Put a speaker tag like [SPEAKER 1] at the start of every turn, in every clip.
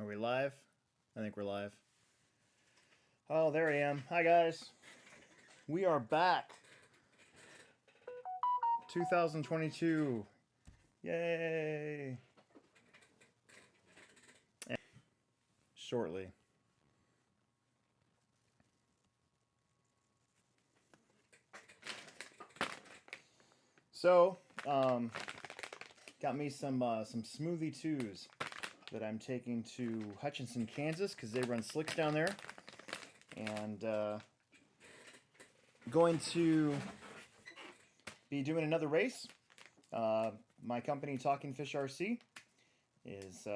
[SPEAKER 1] Are we live? I think we're live. Oh, there I am. Hi, guys. We are back. 2022. Yay. And shortly. So, got me some smoothie twos that I'm taking to Hutchinson, Kansas, because they run slicks down there, and going to be doing another race. My company, Talking Fish RC, is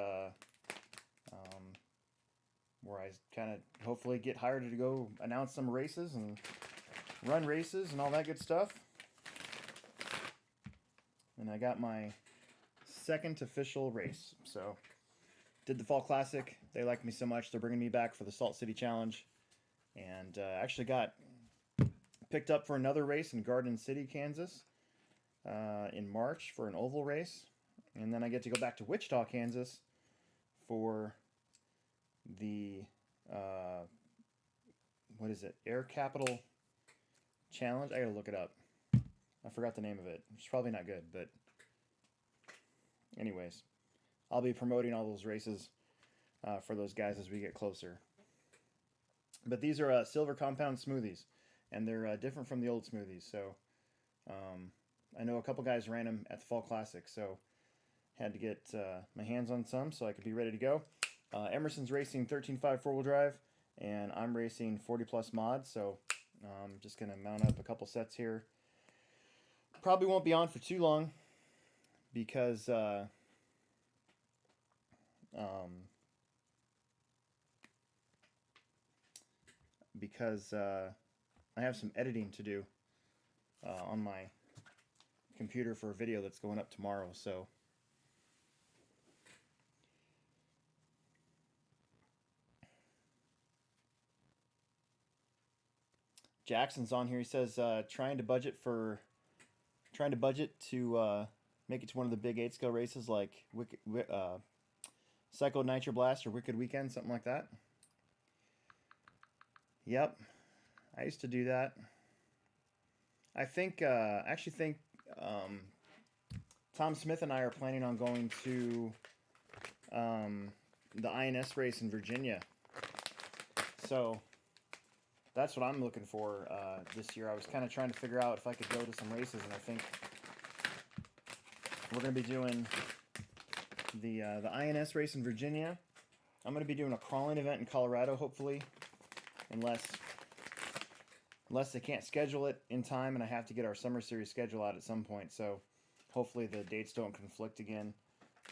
[SPEAKER 1] where I kind of hopefully get hired to go announce some races and run races and all that good stuff. And I got my second official race. So, did the Fall Classic. They liked me so much, they're bringing me back for the Salt City Challenge. And actually got picked up for another race in Garden City, Kansas in March for an oval race. And then I get to go back to Wichita, Kansas for the, what is it, Air Capital Challenge? I gotta look it up. I forgot the name of it. It's probably not good, but anyways, I'll be promoting all those races for those guys as we get closer. But these are silver compound smoothies, and they're different from the old smoothies. So I know a couple guys ran them at the Fall Classic, so had to get my hands on some so I could be ready to go. Emerson's racing 13.5 four-wheel drive, and I'm racing 40 plus mod, so I'm just going to mount up a couple sets here. Probably won't be on for too long because I have some editing to do on my computer for a video that's going up tomorrow. So Jackson's on here. He says trying to budget to make it to one of the big 8-scale races like Psycho Nitro Blast or Wicked Weekend, something like that. Yep, I used to do that. I think, actually think Tom Smith and I are planning on going to the INS race in Virginia. So that's what I'm looking for this year. I was kind of trying to figure out if I could go to some races, and I think we're going to be doing the INS race in Virginia. I'm going to be doing a crawling event in Colorado, hopefully, unless they can't schedule it in time and I have to get our summer series schedule out at some point. So hopefully the dates don't conflict again,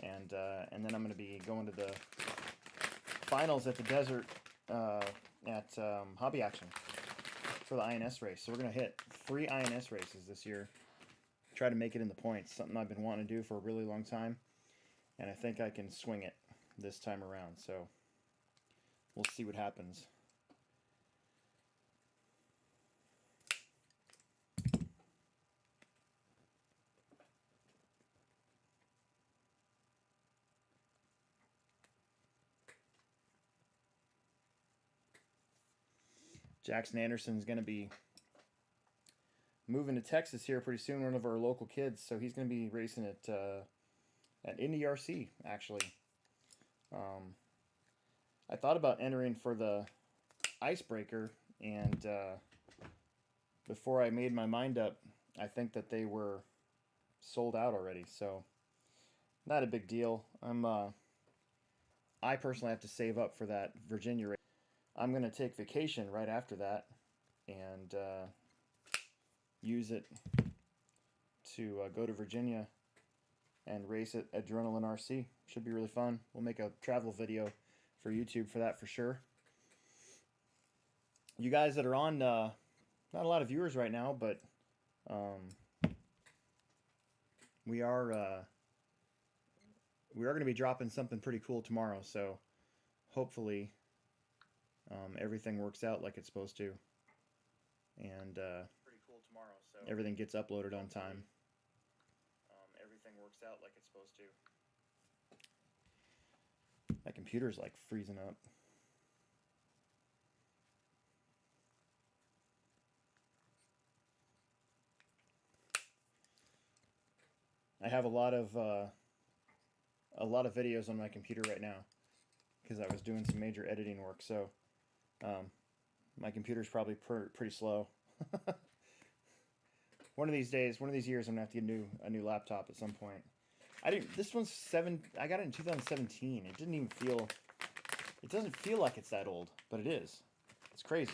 [SPEAKER 1] and then I'm going to be going to the finals at the desert at Hobby Action for the INS race. So we're going to hit 3 INS races this year. Try to make it in the points. Something I've been wanting to do for a really long time, and I think I can swing it this time around. So we'll see what happens. Jackson Anderson's going to be moving to Texas here pretty soon, one of our local kids, so he's going to be racing at Indy RC, actually. I thought about entering for the Icebreaker, and before I made my mind up, I think that they were sold out already, so not a big deal. I personally have to save up for that Virginia race. I'm going to take vacation right after that and use it to go to Virginia and race at Adrenaline RC. Should be really fun. We'll make a travel video for YouTube for that for sure. You guys that are on, not a lot of viewers right now, but we are going to be dropping something pretty cool tomorrow, so hopefully everything works out like it's supposed to, and pretty cool tomorrow, so everything gets uploaded on time. Everything works out like it's supposed to. My computer's like freezing up. I have a lot of videos on my computer right now because I was doing some major editing work. So my computer's probably pretty slow. One of these days, one of these years, I'm gonna have to get a new laptop at some point. I didn't. This one's I got it in 2017. It didn't even feel. It doesn't feel like it's that old, but it is. It's crazy.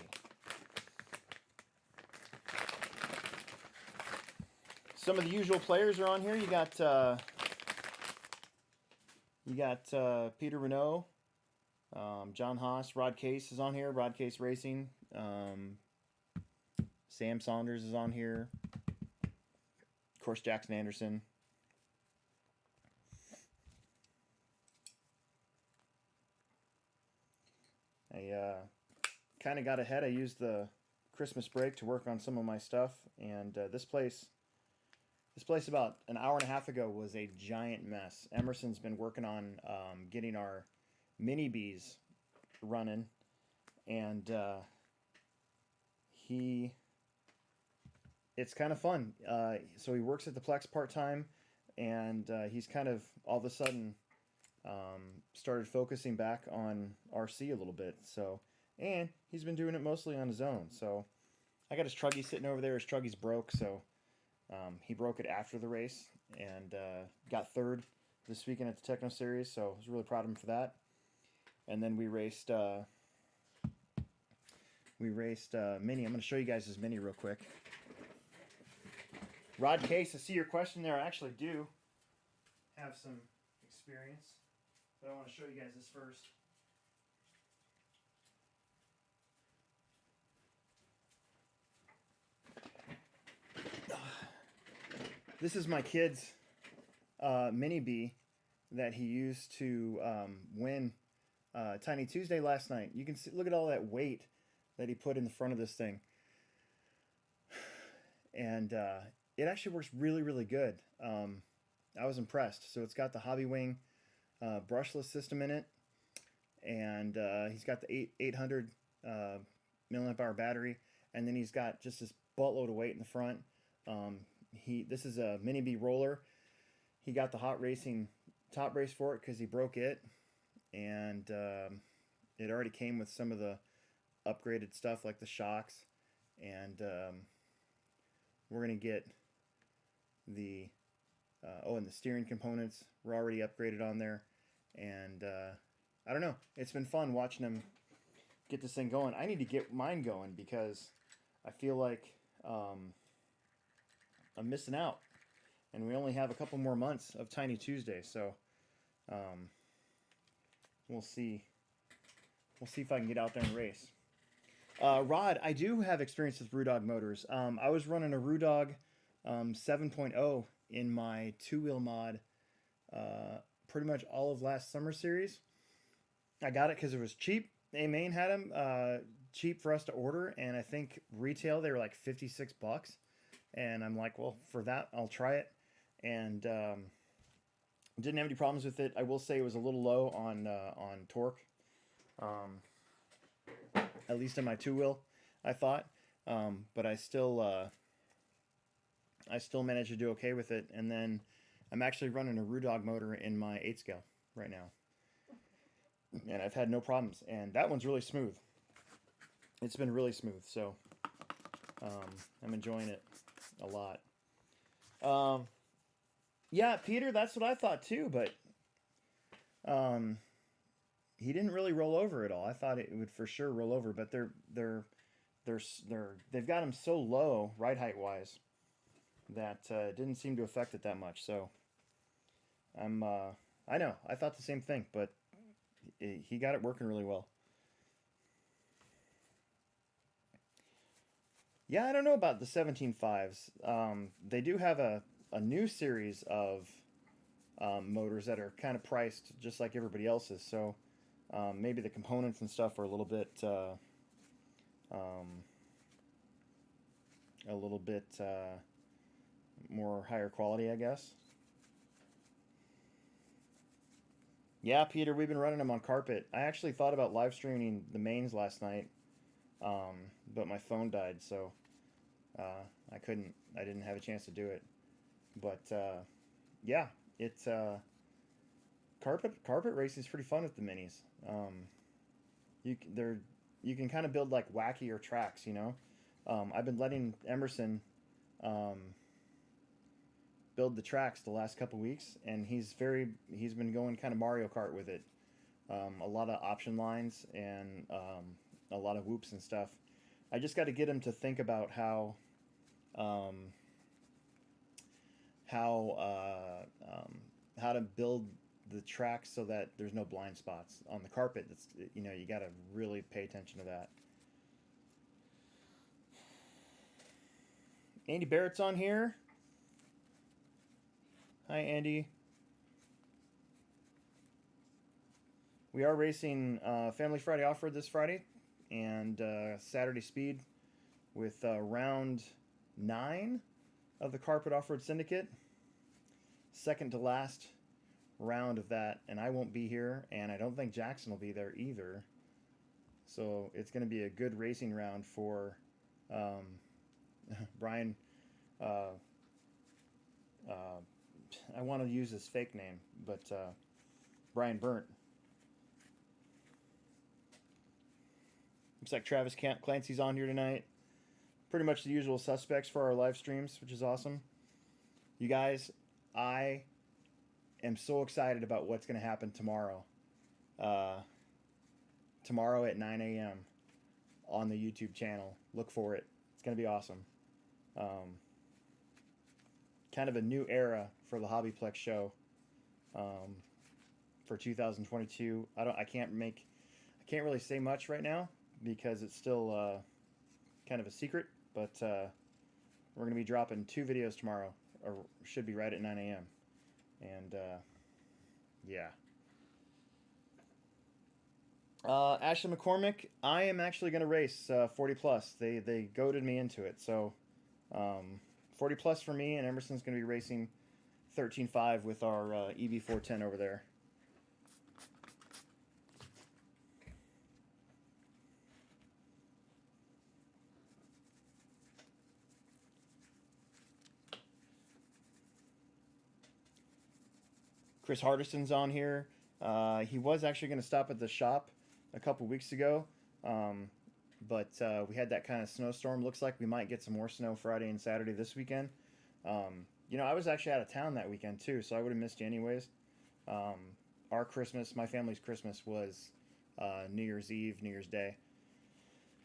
[SPEAKER 1] Some of the usual players are on here. You got Peter Renault, John Haas, Rod Case is on here. Rod Case Racing. Sam Saunders is on here. Of course, Jackson Anderson. I kind of got ahead. I used the Christmas break to work on some of my stuff, and this place about an hour and a half ago was a giant mess. Emerson's been working on getting our mini bees running, and it's kind of fun. So he works at the Plex part-time, and he's kind of all of a sudden started focusing back on RC a little bit. So, and he's been doing it mostly on his own. So I got his truggy sitting over there. His truggy's broke, so he broke it after the race and got third this weekend at the Techno Series. So I was really proud of him for that. And then we raced Mini. I'm going to show you guys his Mini real quick. Rod Case, I see your question there. I actually do have some experience, but I want to show you guys this first. This is my kid's Mini Bee that he used to win Tiny Tuesday last night. You can see, look at all that weight that he put in the front of this thing. And it actually works really, really good. I was impressed. So it's got the Hobby Wing brushless system in it. And he's got the 800 milliamp hour battery. And then he's got just this buttload of weight in the front. This is a Mini Bee roller. He got the Hot Racing top brace for it because he broke it. And it already came with some of the upgraded stuff like the shocks. And we're going to get the and the steering components were already upgraded on there. And I don't know, it's been fun watching him get this thing going. I need to get mine going because I feel like I'm missing out, and we only have a couple more months of Tiny Tuesday. So we'll see if I can get out there and race. Rod, I do have experience with Rudog motors. I was running a Rudog 7.0 in my two-wheel mod pretty much all of last summer series. I got it because it was cheap. A-Main had them cheap for us to order, and I think retail they were like $56. And I'm like, well, for that, I'll try it. And didn't have any problems with it. I will say it was a little low on torque. At least in my two-wheel, I thought. But I still managed to do okay with it. And then I'm actually running a Rudog motor in my 8-scale right now. And I've had no problems. And that one's really smooth. It's been really smooth. So I'm enjoying it a lot. Yeah, Peter, that's what I thought too. But he didn't really roll over at all. I thought it would for sure roll over. But they've got him so low ride height wise that it didn't seem to affect it that much. So I know I thought the same thing, but he got it working really well. Yeah, I don't know about the 17.5s. They do have a new series of motors that are kind of priced just like everybody else's. So maybe the components and stuff are a little bit more higher quality, I guess. Yeah, Peter, we've been running them on carpet. I actually thought about live streaming the mains last night, but my phone died, so I couldn't. I didn't have a chance to do it. But yeah, it's carpet racing is pretty fun with the minis. They're you can kind of build like wackier tracks, you know. I've been letting Emerson um, build the tracks the last couple weeks, and he's been going kind of Mario Kart with it. A lot of option lines and a lot of whoops and stuff. I just got to get him to think about um, how to build the tracks so that there's no blind spots on the carpet. That's, you know, you got to really pay attention to that. Andy Barrett's on here. Hi, Andy. We are racing Family Friday Off-Road this Friday and Saturday Speed with round 9 of the Carpet Off-Road Syndicate. Second to last round of that, and I won't be here, and I don't think Jackson will be there either. So it's going to be a good racing round for Brian. I want to use his fake name, but Brian Burnt. Looks like Travis Clancy's on here tonight. Pretty much the usual suspects for our live streams, which is awesome. You guys, I am so excited about what's going to happen tomorrow. Tomorrow at 9 a.m. on the YouTube channel. Look for it. It's going to be awesome. Kind of a new era for the Hobbyplex show for 2022. I can't really say much right now because it's still kind of a secret, but we're going to be dropping 2 videos tomorrow, or should be right at 9 a.m. And yeah. Ashley McCormick, I am actually going to race 40 plus. They goaded me into it. So 40 plus for me, and Emerson's going to be racing 13.5 with our EB410 over there. Chris Hardison's on here. He was actually going to stop at the shop a couple weeks ago, but we had that kind of snowstorm. Looks like we might get some more snow Friday and Saturday this weekend. You know, I was actually out of town that weekend too, so I would have missed you anyways. Our Christmas, my family's Christmas, was New Year's Eve, New Year's Day.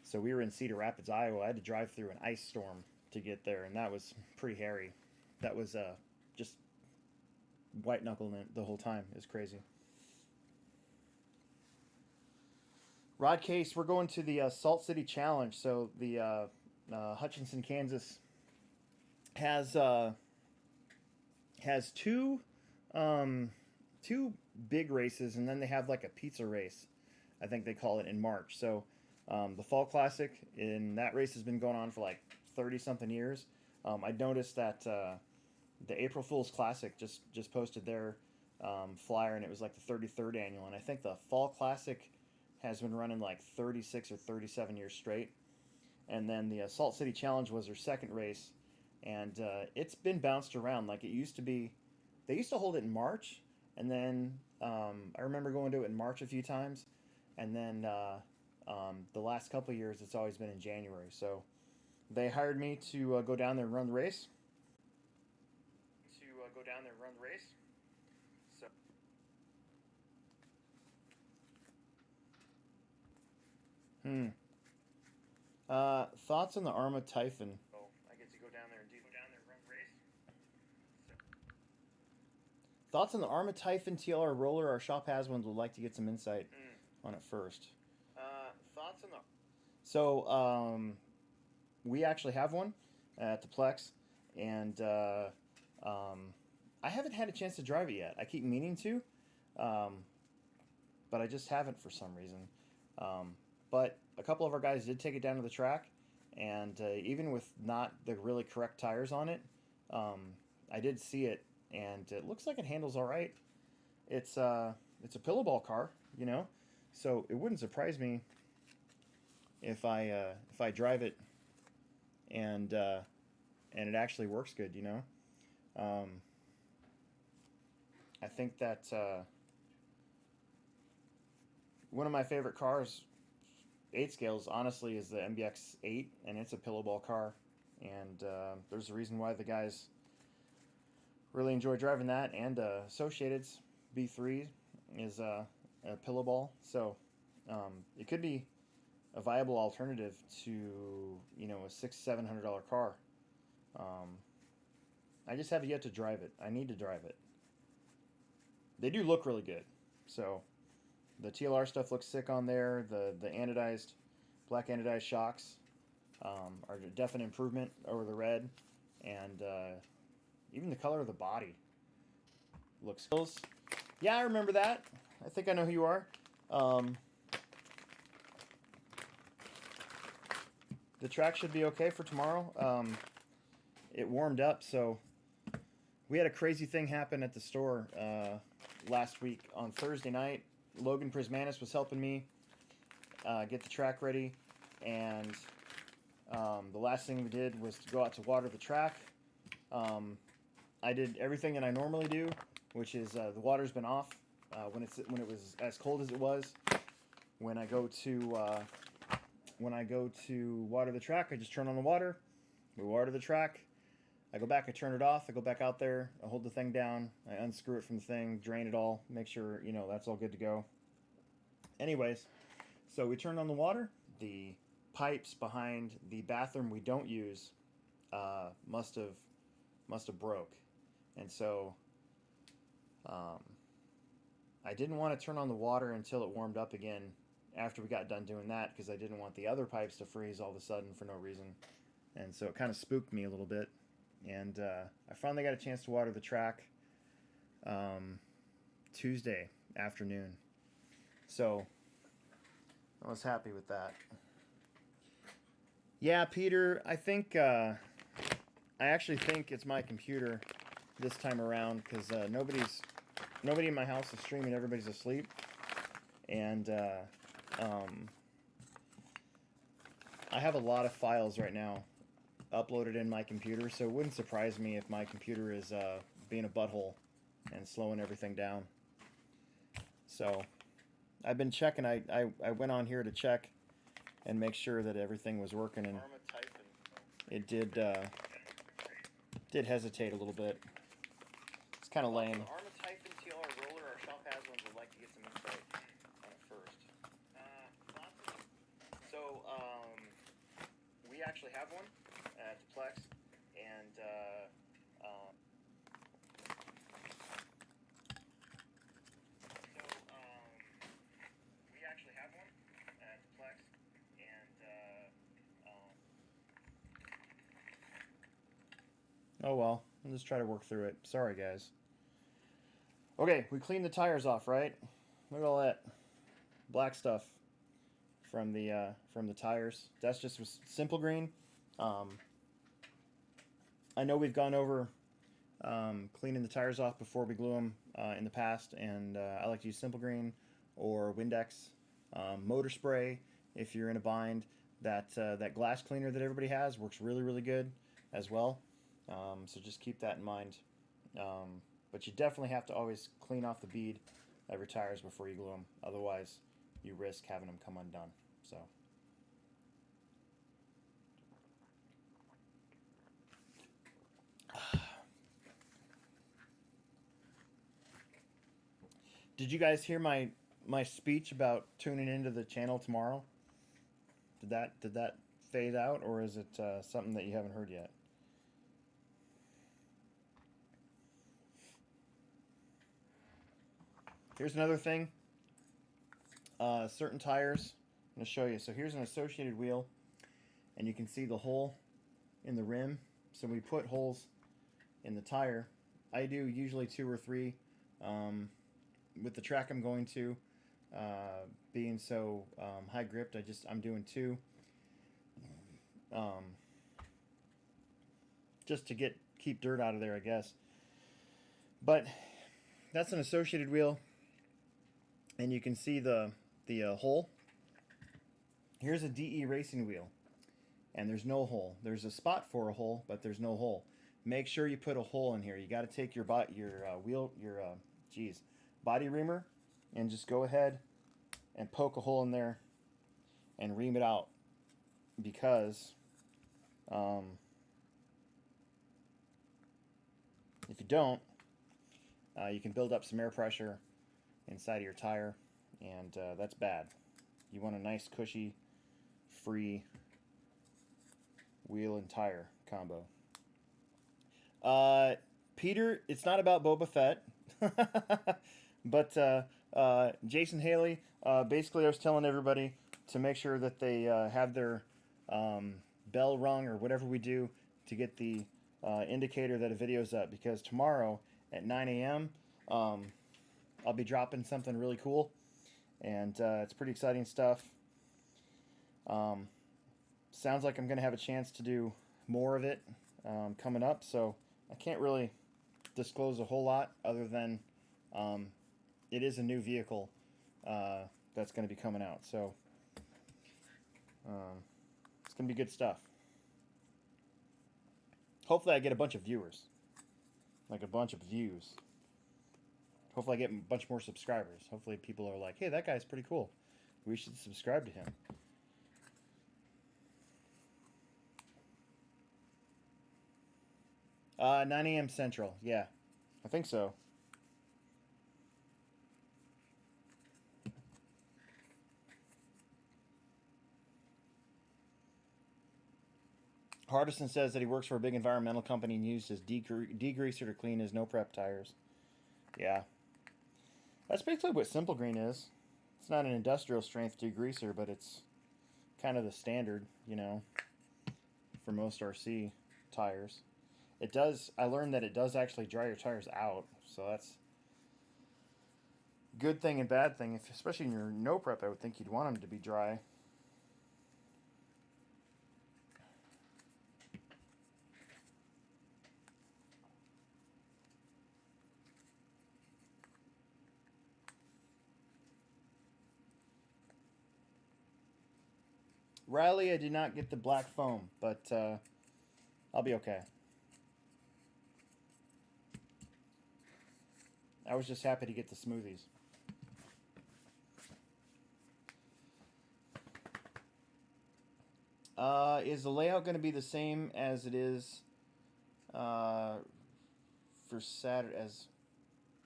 [SPEAKER 1] So we were in Cedar Rapids, Iowa. I had to drive through an ice storm to get there, and that was pretty hairy. That was just white knuckling it the whole time. It was crazy. Rod Case, we're going to the Salt City Challenge. So the Hutchinson, Kansas has two big races, and then they have like a pizza race, I think they call it, in March. So the Fall Classic, in that race has been going on for like 30 something years. I noticed that the April Fool's Classic just posted their flyer, and it was like the 33rd annual, and I think the Fall Classic has been running like 36 or 37 years straight. And then the Salt City Challenge was their second race, and it's been bounced around. Like it used to be, they used to hold it in March, and then I remember going to it in March a few times, and then the last couple of years it's always been in January. So they hired me to go down there and run the race. Thoughts on the Arma Typhon? Oh, I get to go down there and run the race. Thoughts on the Arma Typhon TLR roller? Our shop has one. Would like to get some insight on it first. Thoughts on the. So we actually have one at the Plex, and I haven't had a chance to drive it yet. I keep meaning to, but I just haven't for some reason. But a couple of our guys did take it down to the track, and even with not the really correct tires on it, I did see it, and it looks like it handles all right. It's it's a pillowball car, you know, so it wouldn't surprise me if I drive it and it actually works good, you know. I think that one of my favorite cars, 8 scales, honestly, is the MBX 8, and it's a pillowball car. And there's a reason why the guys really enjoy driving that. And Associated's B3 is a pillowball, so it could be a viable alternative to, you know, a $600-700 car. I just have yet to drive it. I need to drive it. They do look really good. So the TLR stuff looks sick on there. The anodized, black anodized shocks are a definite improvement over the red. And even the color of the body looks cool. Yeah, I remember that. I think I know who you are. The track should be okay for tomorrow. It warmed up, so we had a crazy thing happen at the store last week on Thursday night. Logan Prismanis was helping me get the track ready, and the last thing we did was to go out to water the track. I did everything that I normally do, which is the water's been off when it was as cold as it was. When I go to water the track, I just turn on the water. We water the track. I go back, I turn it off, I go back out there, I hold the thing down, I unscrew it from the thing, drain it all, make sure, you know, that's all good to go. Anyways, so we turned on the water. The pipes behind the bathroom we don't use must have broke. And so I didn't want to turn on the water until it warmed up again after we got done doing that, because I didn't want the other pipes to freeze all of a sudden for no reason. And so it kind of spooked me a little bit. And I finally got a chance to water the track Tuesday afternoon. So I was happy with that. Yeah, Peter, I think I actually think it's my computer this time around, because nobody in my house is streaming. Everybody's asleep, and I have a lot of files right now uploaded in my computer, so it wouldn't surprise me if my computer is being a butthole and slowing everything down. So I've been checking. I went on here to check and make sure that everything was working, and it did hesitate a little bit. It's kind of lame.
[SPEAKER 2] Armatyphon TLR roller or shop has ones would like to get some insight on it first. So we actually have one at the Plex, and
[SPEAKER 1] oh well, I'll just try to work through it. Sorry, guys. Okay, we cleaned the tires off, right? Look at all that black stuff from the tires. That's just simple green. I know we've gone over cleaning the tires off before we glue them in the past, and I like to use simple green or Windex. Motor spray, if you're in a bind. That glass cleaner that everybody has works really, really good as well. So just keep that in mind. But you definitely have to always clean off the bead of your tires before you glue them. Otherwise, you risk having them come undone. So. Did you guys hear my speech about tuning into the channel tomorrow? Did that fade out, or is it something that you haven't heard yet? Here's another thing. Certain tires. I'm going to show you. So here's an Associated wheel, and you can see the hole in the rim. So we put holes in the tire. I do usually 2 or 3. With the track I'm going to, being so high gripped, I'm doing 2. Just to keep dirt out of there, I guess. But that's an Associated wheel. and you can see the hole. Here's a DE racing wheel, and there's no hole. There's a spot for a hole, but there's no hole. Make sure you put a hole in here. You got to take your body reamer, and just go ahead and poke a hole in there and ream it out, because if you don't, you can build up some air pressure inside of your tire, and that's bad. You want a nice, cushy, free wheel and tire combo. Peter, it's not about Boba Fett, but Jason Haley, basically I was telling everybody to make sure that they have their bell rung or whatever we do to get the indicator that a video's up, because tomorrow at 9 a.m. I'll be dropping something really cool, and it's pretty exciting stuff. Sounds like I'm going to have a chance to do more of it coming up, so I can't really disclose a whole lot other than it is a new vehicle that's going to be coming out, so it's going to be good stuff. Hopefully I get a bunch of viewers, like a bunch of views. Hopefully I get a bunch more subscribers. Hopefully people are like, hey, that guy's pretty cool. We should subscribe to him. 9 a.m. Central. Yeah, I think so. Hardison says that he works for a big environmental company and used his degreaser to clean his no-prep tires. Yeah. That's basically what Simple Green is. It's not an industrial strength degreaser, but it's kind of the standard, you know, for most RC tires. It does, I learned that it does actually dry your tires out, so that's good thing and bad thing. If, especially in your no prep, I would think you'd want them to be dry. Riley, I did not get the black foam, but I'll be okay. I was just happy to get the smoothies. Is the layout going to be the same as it is for Saturday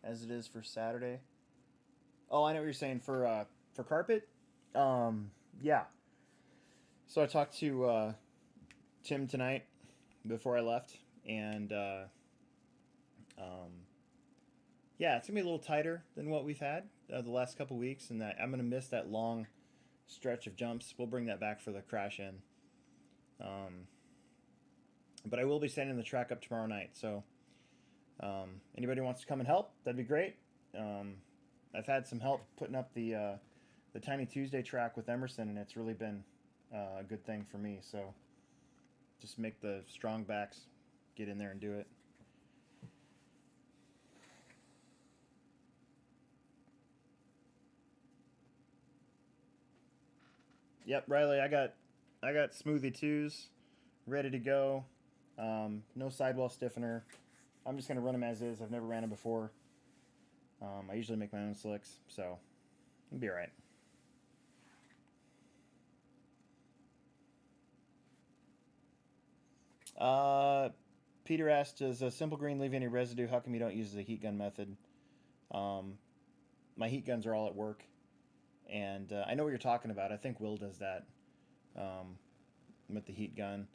[SPEAKER 1] as it is for Saturday? Oh, I know what you're saying for carpet. Yeah. So I talked to Tim tonight before I left, and yeah, it's gonna be a little tighter than what we've had the last couple weeks, and that I'm gonna miss that long stretch of jumps. We'll bring that back for the crash in. But I will be setting the track up tomorrow night, so anybody who wants to come and help, that'd be great. I've had some help putting up the Tiny Tuesday track with Emerson, and it's really been a good thing for me. So just make the strong backs get in there and do it. Yep, Riley, I got Smoothie 2s ready to go. No sidewall stiffener. I'm just gonna run them as is. I've never ran them before. I usually make my own slicks, so it'll be alright. Peter asked, does Simple Green leave any residue? How come you don't use the heat gun method? My heat guns are all at work, and I know what you're talking about. I think Will does that with the heat gun.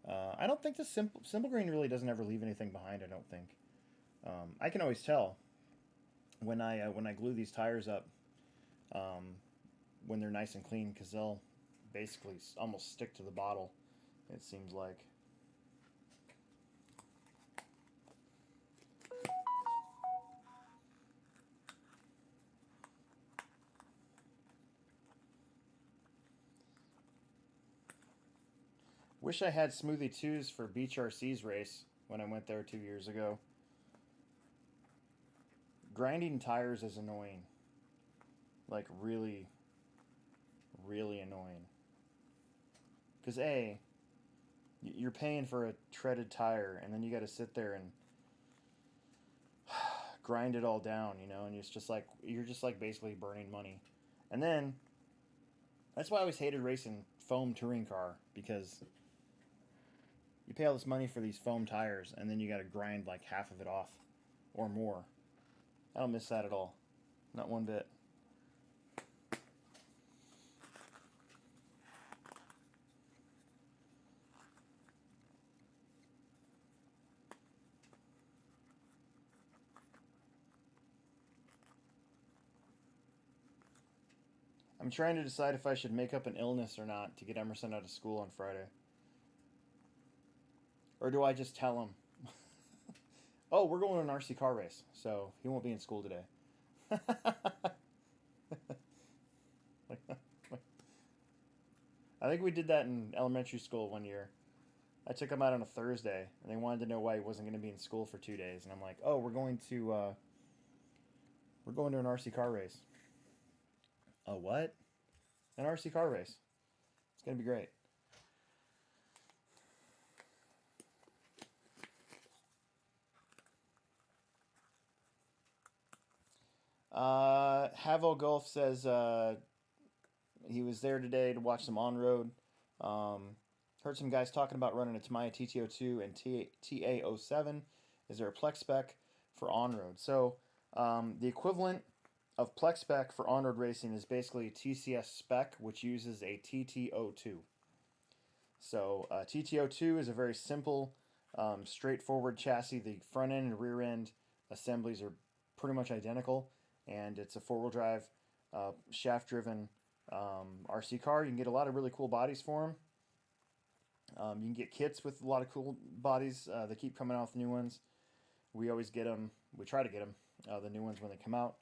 [SPEAKER 1] I don't think the Simple Green really doesn't ever leave anything behind, I don't think. I can always tell when I glue these tires up when they're nice and clean, because they'll basically almost stick to the bottle, it seems like. Wish I had Smoothie 2s for Beach RC's race when I went there 2 years ago. Grinding tires is annoying. like really, really annoying. Because A, you're paying for a treaded tire, and then you got to sit there and grind it all down, you know, and you're just like basically burning money. And then that's why I always hated racing foam touring car, because you pay all this money for these foam tires, and then you got to grind like half of it off or more. I don't miss that at all, not one bit. I'm trying to decide if I should make up an illness or not to get Emerson out of school on Friday. Or do I just tell him, oh, we're going to an RC car race, so he won't be in school today. I think we did that in elementary school one year. I took him out on a Thursday, and they wanted to know why he wasn't going to be in school for 2 days. And I'm like, oh, we're going to an RC car race. A what? An RC car race. It's going to be great. Havo Golf says he was there today to watch some on-road. Heard some guys talking about running a Tamiya TT02 and TA07. Is there a Plex spec for on-road? So the equivalent of Plex spec for on-road racing is basically a TCS spec, which uses a TT02. So TT02 is a very simple, straightforward chassis. The front end and rear end assemblies are pretty much identical, and it's a four-wheel drive, shaft-driven RC car. You can get a lot of really cool bodies for them. You can get kits with a lot of cool bodies. They keep coming out with new ones. We always get them. We try to get them, the new ones when they come out.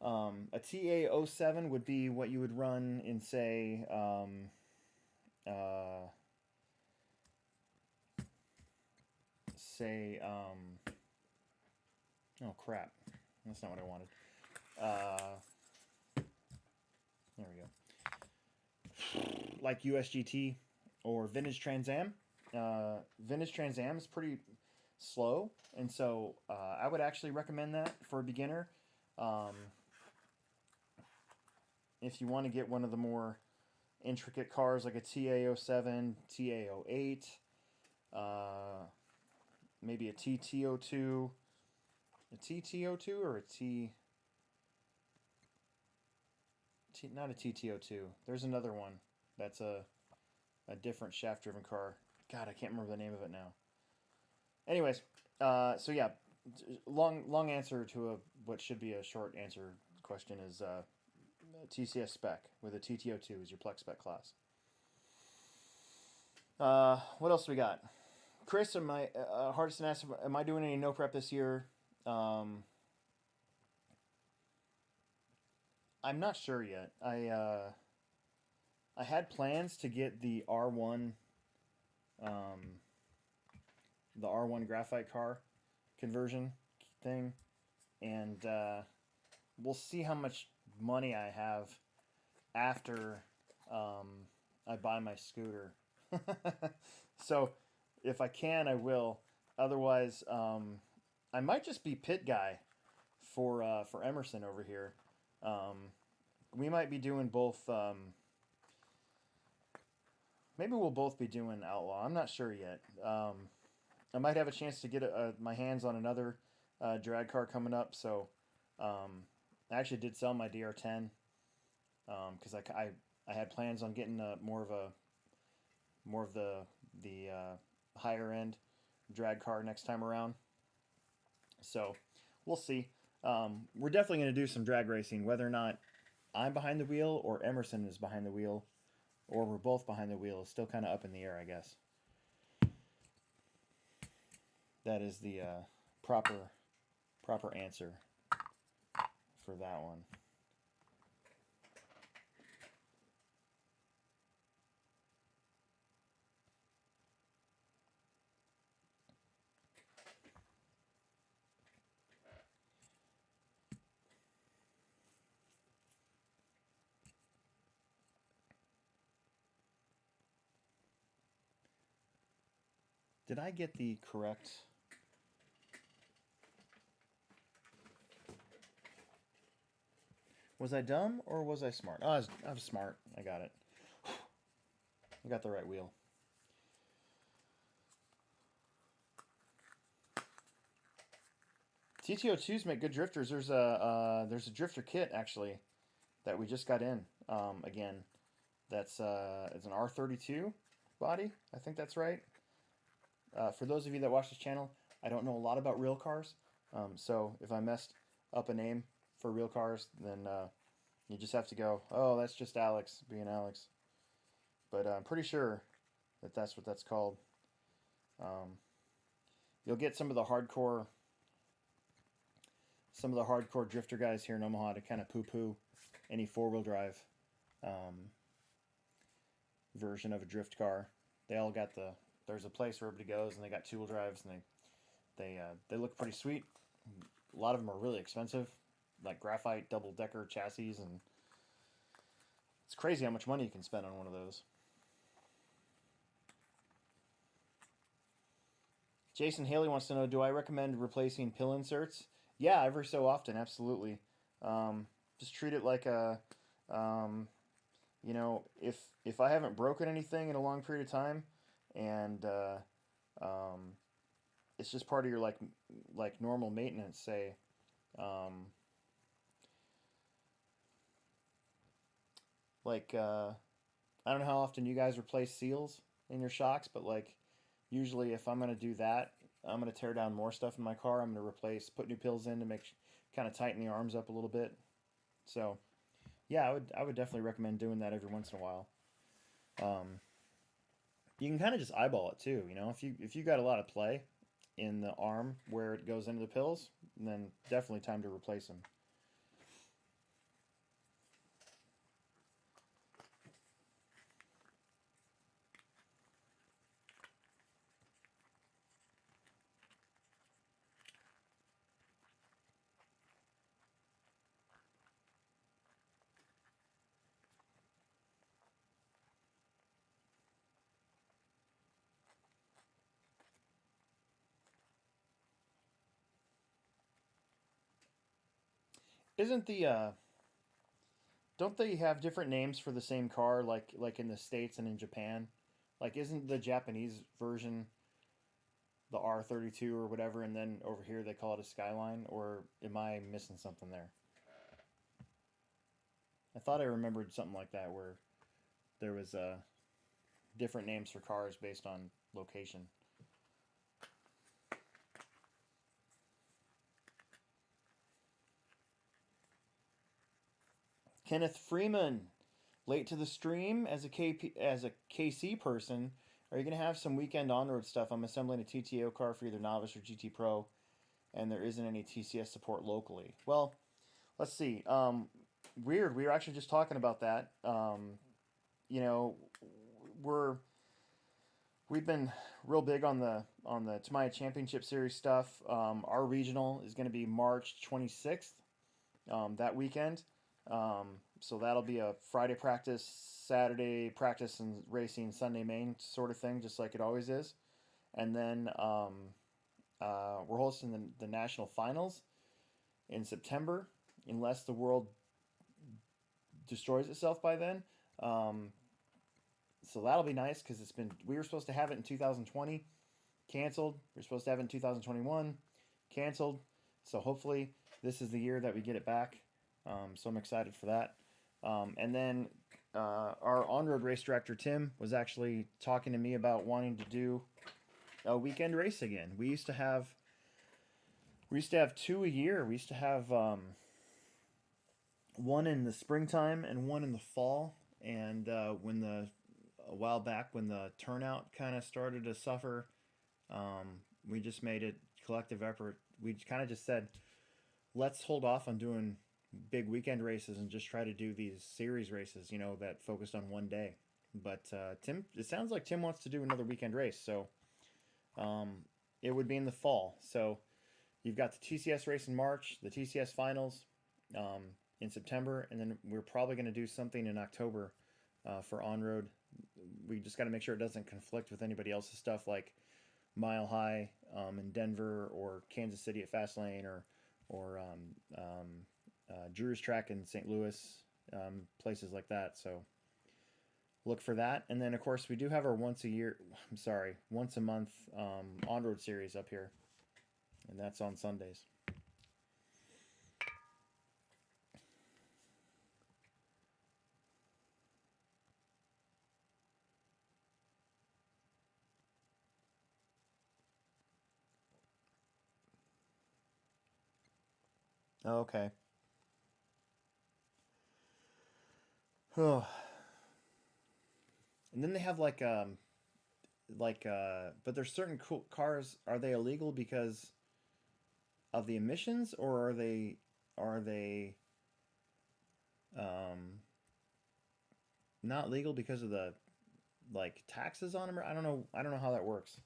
[SPEAKER 1] A TA07 would be what you would run in, say, oh crap, that's not what I wanted. There we go. Like USGT or Vintage Trans Am. Vintage Trans Am is pretty slow, and so I would actually recommend that for a beginner. If you want to get one of the more intricate cars like a TA07, TA08, maybe a TT02, a TT02 or not a TT02. There's another one that's a different shaft-driven car. God, I can't remember the name of it now. Anyways, so yeah, long answer to what should be a short answer question is TCS spec with a TT02 is your Plex spec class. What else we got? Chris, Hardison asked, am I doing any no prep this year? I'm not sure yet. I had plans to get the R1 graphite car conversion thing, and we'll see how much money I have after I buy my scooter. So if I can, I will. Otherwise, I might just be pit guy for Emerson over here. We might be doing both. Maybe we'll both be doing Outlaw. I'm not sure yet. I might have a chance to get my hands on another drag car coming up. So I actually did sell my DR10 because I had plans on getting more of the higher end drag car next time around. So we'll see. We're definitely going to do some drag racing, whether or not I'm behind the wheel or Emerson is behind the wheel, or we're both behind the wheel, is still kind of up in the air, I guess. That is the proper answer for that one. Did I get the correct? Was I dumb or was I smart? Oh, I was smart. I got it. I got the right wheel. TTO2s make good drifters. There's a drifter kit actually that we just got in again. That's it's an R32 body. I think that's right. For those of you that watch this channel, I don't know a lot about real cars, so if I messed up a name for real cars, then you just have to go, oh, that's just Alex being Alex. But I'm pretty sure that that's what that's called. You'll get some of the hardcore drifter guys here in Omaha to kind of poo-poo any four-wheel drive version of a drift car. They all got there's a place where everybody goes, and they got two-wheel drives, and they look pretty sweet. A lot of them are really expensive, like graphite double-decker chassis, and it's crazy how much money you can spend on one of those. Jason Haley wants to know, do I recommend replacing pill inserts? Yeah, every so often, absolutely. Just treat it like a, you know, if I haven't broken anything in a long period of time, and it's just part of your like normal maintenance, say, I don't know how often you guys replace seals in your shocks, but like usually if I'm going to do that, I'm going to tear down more stuff in my car. I'm going to put new pills in to kind of tighten the arms up a little bit. So yeah, I would definitely recommend doing that every once in a while. You can kind of just eyeball it too, you know, if you got a lot of play in the arm where it goes into the pills, then definitely time to replace them. Isn't don't they have different names for the same car, like in the States and in Japan? Like, isn't the Japanese version the R32 or whatever, and then over here they call it a Skyline? Or am I missing something there? I thought I remembered something like that where there was different names for cars based on location. Kenneth Freeman, late to the stream as a KC person. Are you going to have some weekend on-road stuff? I'm assembling a TTO car for either Novice or GT Pro, and there isn't any TCS support locally. Well, let's see. Weird. We were actually just talking about that. You know, we've been real big on the Tamaya Championship Series stuff. Our regional is going to be March 26th, that weekend. So that'll be a Friday practice, Saturday practice and racing, Sunday main sort of thing, just like it always is. And then we're hosting the national finals in September, unless the world destroys itself by then. So that'll be nice because we were supposed to have it in 2020, canceled. We were supposed to have it in 2021, canceled. So hopefully this is the year that we get it back. So I'm excited for that. And then our on-road race director, Tim, was actually talking to me about wanting to do a weekend race again. We used to have two a year. We used to have one in the springtime and one in the fall. And a while back when the turnout kind of started to suffer, we just made it collective effort. We kind of just said, let's hold off on doing big weekend races and just try to do these series races, you know, that focused on one day. But Tim, it sounds like Tim wants to do another weekend race, so it would be in the fall. So you've got the TCS race in March, the TCS finals in September, and then we're probably going to do something in October for on-road. We just got to make sure it doesn't conflict with anybody else's stuff. Like Mile High in Denver, or Kansas City at Fastlane, or Drew's Track in St. Louis, places like that. So look for that. And then of course we do have our once a month on-road series up here, and that's on Sundays. Okay. Oh. And then they have but there's certain cool cars. Are they illegal because of the emissions, or are they um not legal because of the like taxes on them? I don't know. I don't know how that works.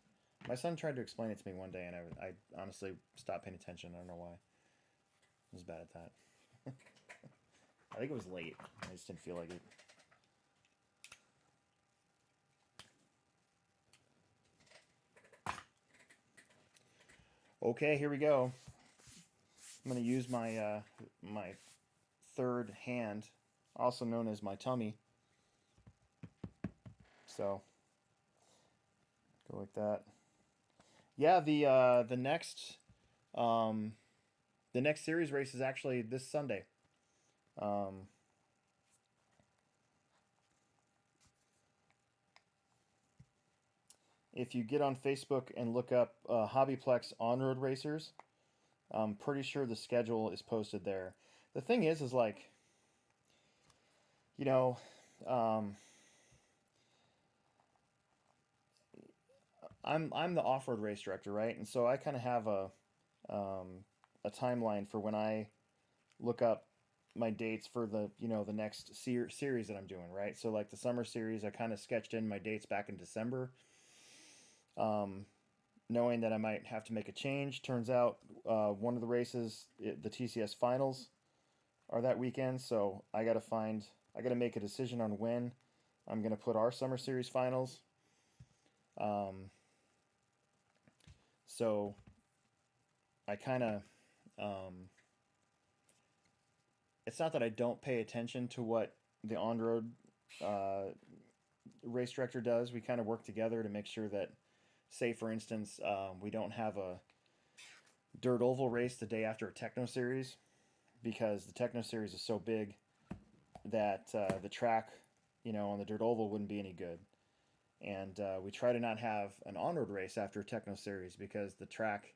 [SPEAKER 1] My son tried to explain it to me one day, and I honestly stopped paying attention. I don't know why. I was bad at that. I think it was late. I just didn't feel like it. Okay, here we go. I'm going to use my third hand, also known as my tummy. So go like that. Yeah, um, the next series race is actually this Sunday. Um, if you get on Facebook and look up Hobbyplex on-road racers, I'm pretty sure the schedule is posted there. The thing is like, you know, um, I'm the off-road race director, right? And so I kind of have a timeline for when I look up my dates for the next series that I'm doing, right? So like the summer series, I kind of sketched in my dates back in December, um, knowing that I might have to make a change. Turns out one of the races, the TCS finals, are that weekend, so I got to make a decision on when I'm going to put our summer series finals. Um, so I kind of it's not that I don't pay attention to what the on road uh, race director does. We kind of work together to make sure that, say, for instance, we don't have a dirt oval race the day after a techno series, because the techno series is so big that the track, on the dirt oval wouldn't be any good. And we try to not have an on road race after a techno series because the track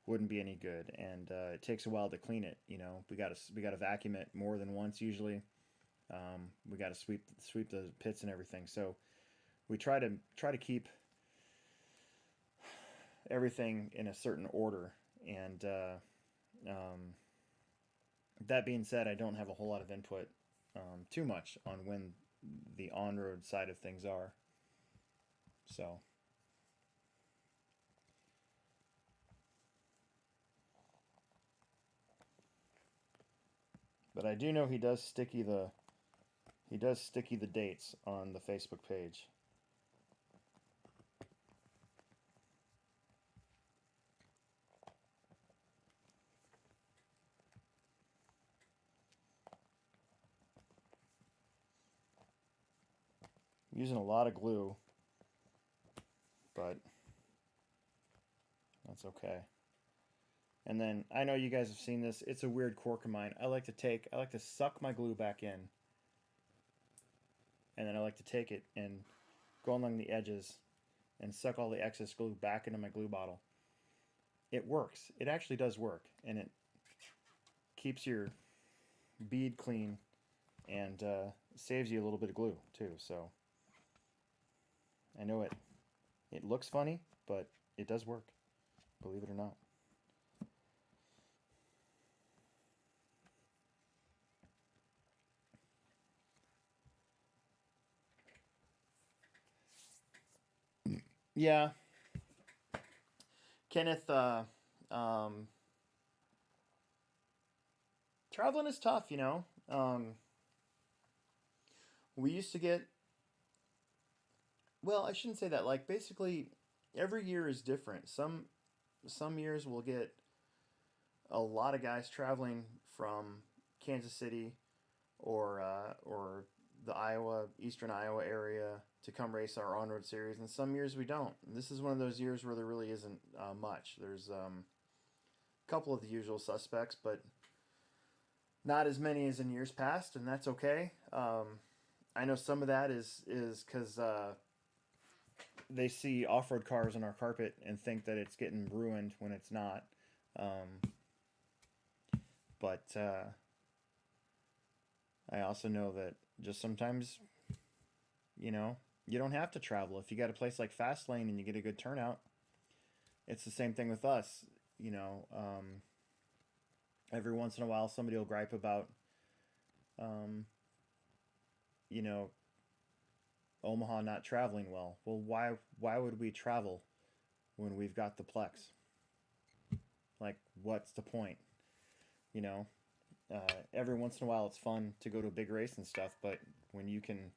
[SPEAKER 1] wouldn't be any good, and it takes a while to clean it. We got to vacuum it more than once usually. We got to sweep the pits and everything. So we try to keep everything in a certain order. And that being said, I don't have a whole lot of input, too much on when the on road side of things are. So. But I do know he does sticky the dates on the Facebook page. I'm using a lot of glue, but that's okay. And then I know you guys have seen this. It's a weird quirk of mine. I like to suck my glue back in, and then I like to take it and go along the edges and suck all the excess glue back into my glue bottle. It works. It actually does work, and it keeps your bead clean, and saves you a little bit of glue too. So I know it looks funny, but it does work, believe it or not. Yeah, Kenneth. Um, Traveling is tough, you know. We used to get. Well, I shouldn't say that. Like basically, every year is different. Some years we'll get a lot of guys traveling from Kansas City or the Eastern Iowa area to come race our on-road series, and some years we don't. And this is one of those years where there really isn't much. There's a couple of the usual suspects, but not as many as in years past, and that's okay. I know some of that is because they see off-road cars on our carpet and think that it's getting ruined when it's not. But I also know that just sometimes, you don't have to travel. If you got a place like Fastlane and you get a good turnout, it's the same thing with us. Every once in a while somebody will gripe about, Omaha not traveling well. Well, why would we travel when we've got the Plex? Like, what's the point? Every once in a while it's fun to go to a big race and stuff, but when you can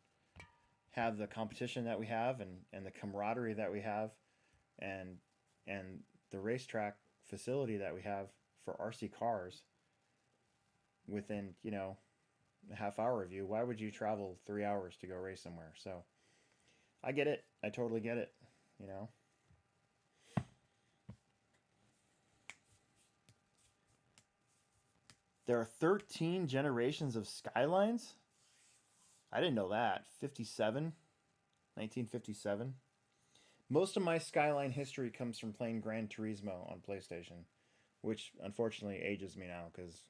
[SPEAKER 1] have the competition that we have and the camaraderie that we have and the racetrack facility that we have for RC cars within, a half hour of you, why would you travel 3 hours to go race somewhere? So I get it. I totally get it. There are 13 generations of Skylines? I didn't know that. 1957. Most of my Skyline history comes from playing Gran Turismo on PlayStation, which unfortunately ages me now, because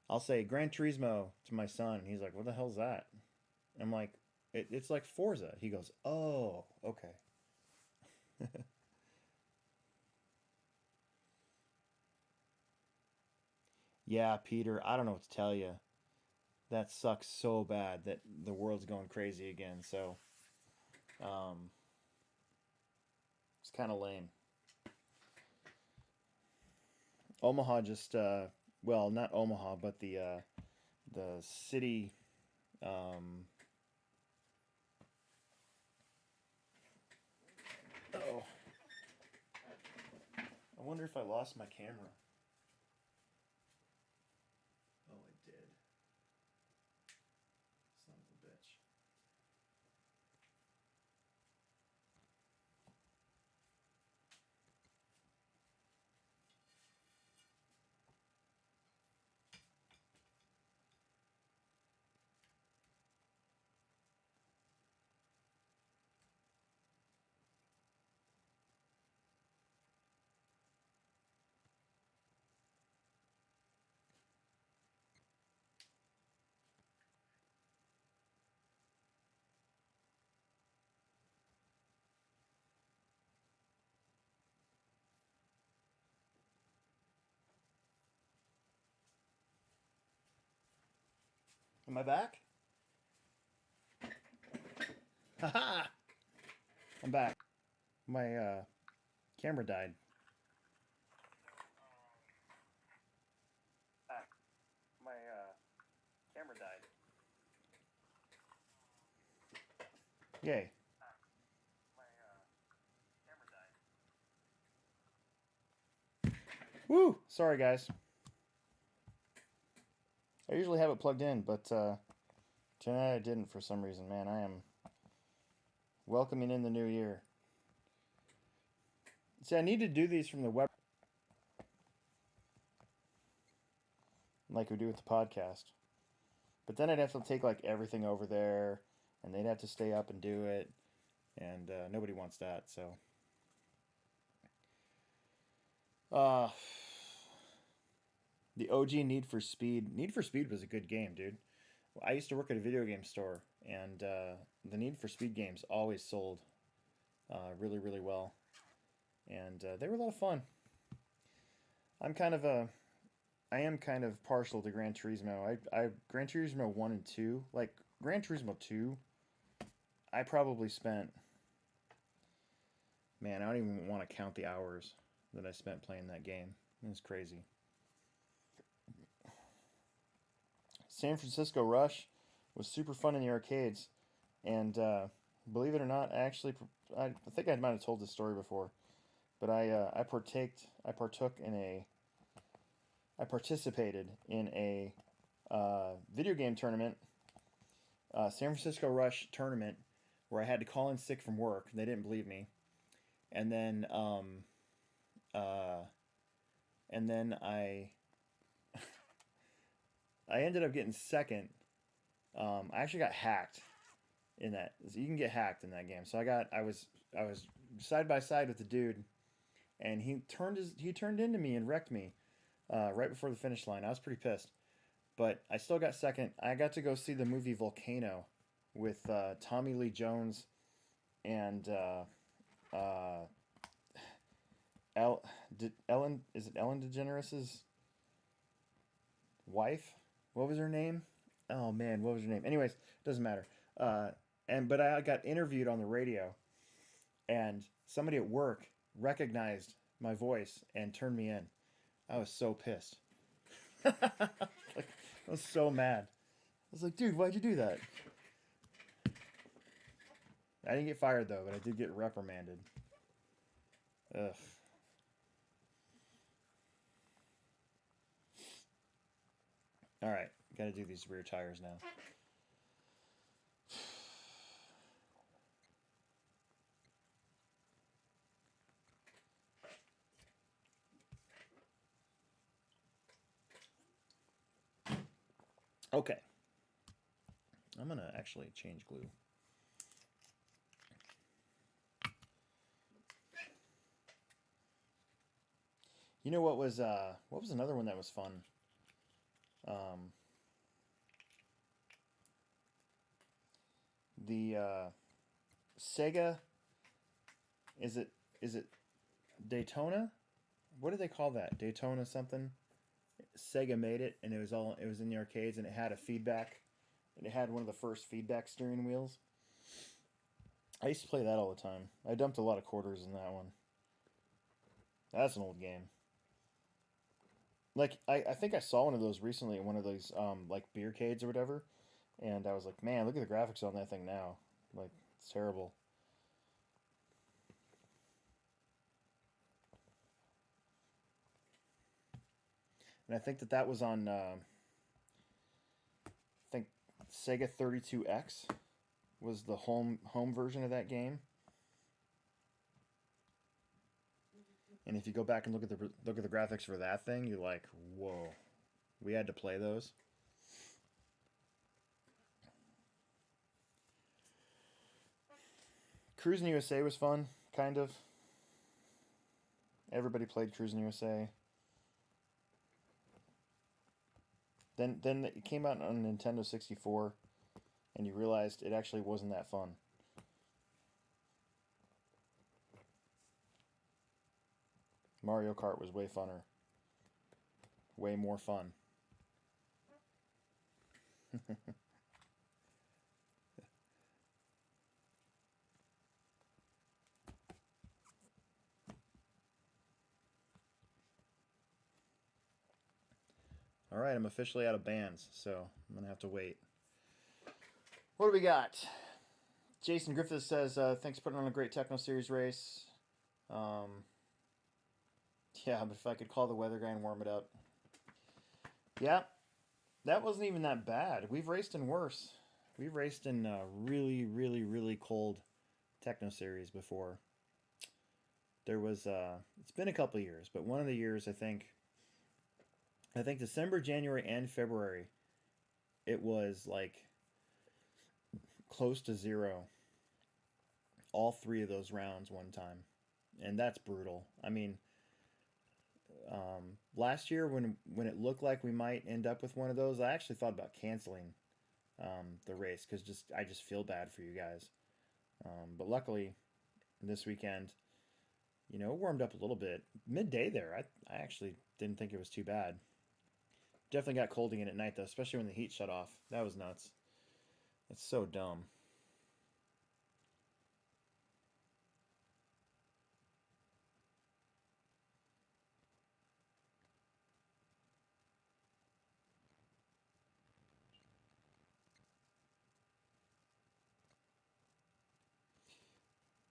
[SPEAKER 1] I'll say Gran Turismo to my son, and he's like, what the hell's that? I'm like, it's like Forza. He goes, oh, okay. Yeah, Peter, I don't know what to tell you. That sucks so bad that the world's going crazy again. So, it's kind of lame. Omaha just, well, not Omaha, but the city, oh, I wonder if I lost my camera. Oh, I did. Son of a bitch. Am I back? Haha! I'm back. My camera died. My camera died. Yay. My camera died. Woo! Sorry, guys. I usually have it plugged in, but tonight I didn't for some reason. Man, I am welcoming in the new year. See, I need to do these from the web, like we do with the podcast. But then I'd have to take like everything over there, and they'd have to stay up and do it, and nobody wants that. So, the OG Need for Speed. Need for Speed was a good game, dude. I used to work at a video game store, and the Need for Speed games always sold really, really well, and they were a lot of fun. I am kind of partial to Gran Turismo. I Gran Turismo 1 and 2, like Gran Turismo 2, I probably spent, man, I don't even want to count the hours that I spent playing that game. It was crazy. San Francisco Rush was super fun in the arcades, and believe it or not, I think I might have told this story before, but I participated in a video game tournament, San Francisco Rush tournament, where I had to call in sick from work. They didn't believe me, and then uh, I I ended up getting second. I actually got hacked in that. You can get hacked in that game. So I was side by side with the dude, and he turned into me and wrecked me right before the finish line. I was pretty pissed, but I still got second. I got to go see the movie Volcano with Tommy Lee Jones and Ellen. Is it Ellen DeGeneres's wife? What was her name? Oh man, what was her name? Anyways, doesn't matter. But I got interviewed on the radio, and somebody at work recognized my voice and turned me in. I was so pissed. Like, I was so mad. I was like, dude, why'd you do that? I didn't get fired though, but I did get reprimanded. Ugh. All right, got to do these rear tires now. Okay. I'm going to actually change glue. You know what was another one that was fun? The Sega, is it Daytona? What do they call that? Daytona something? Sega made it, and it was in the arcades, and it had a feedback, and it had one of the first feedback steering wheels. I used to play that all the time. I dumped a lot of quarters in that one. That's an old game. Like I think I saw one of those recently in one of those like beercades or whatever, and I was like, man, look at the graphics on that thing now. Like, it's terrible. And I think that was on I think Sega 32X was the home version of that game. And if you go back and look at the graphics for that thing, you're like, whoa, we had to play those. Cruising USA was fun, kind of. Everybody played Cruising USA. Then it came out on Nintendo 64, and you realized it actually wasn't that fun. Mario Kart was way funner. Way more fun. All right, I'm officially out of bands, so I'm going to have to wait. What do we got? Jason Griffith says, thanks for putting on a great Techno Series race. Yeah, but if I could call the weather guy and warm it up. Yeah, that wasn't even that bad. We've raced in worse. We've raced in really, really, really cold Techno Series before. There was, it's been a couple of years, but one of the years, I think December, January, and February, it was like close to zero all three of those rounds one time. And that's brutal. I mean, last year when it looked like we might end up with one of those, I actually thought about canceling the race because I just feel bad for you guys. But luckily, this weekend, it warmed up a little bit. Midday there, I actually didn't think it was too bad. Definitely got cold again at night though, especially when the heat shut off. That was nuts. That's so dumb.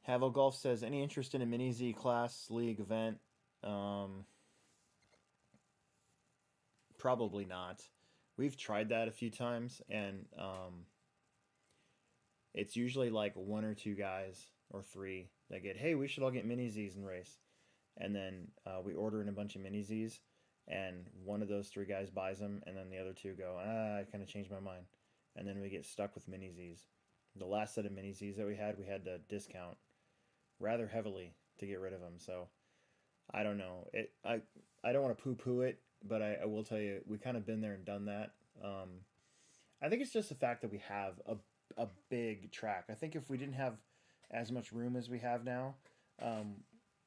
[SPEAKER 1] Havel Golf says, any interest in a Mini Z class league event? Probably not. We've tried that a few times, and it's usually like one or two guys or three that get, hey, we should all get Mini Zs and race. And then we order in a bunch of Mini Zs, and one of those three guys buys them, and then the other two go, I kind of changed my mind. And then we get stuck with Mini Zs. The last set of Mini Zs that we had to discount rather heavily to get rid of them. So I don't know. I don't want to poo-poo it, but I will tell you, we kind of been there and done that. I think it's just the fact that we have a big track. I think if we didn't have as much room as we have now,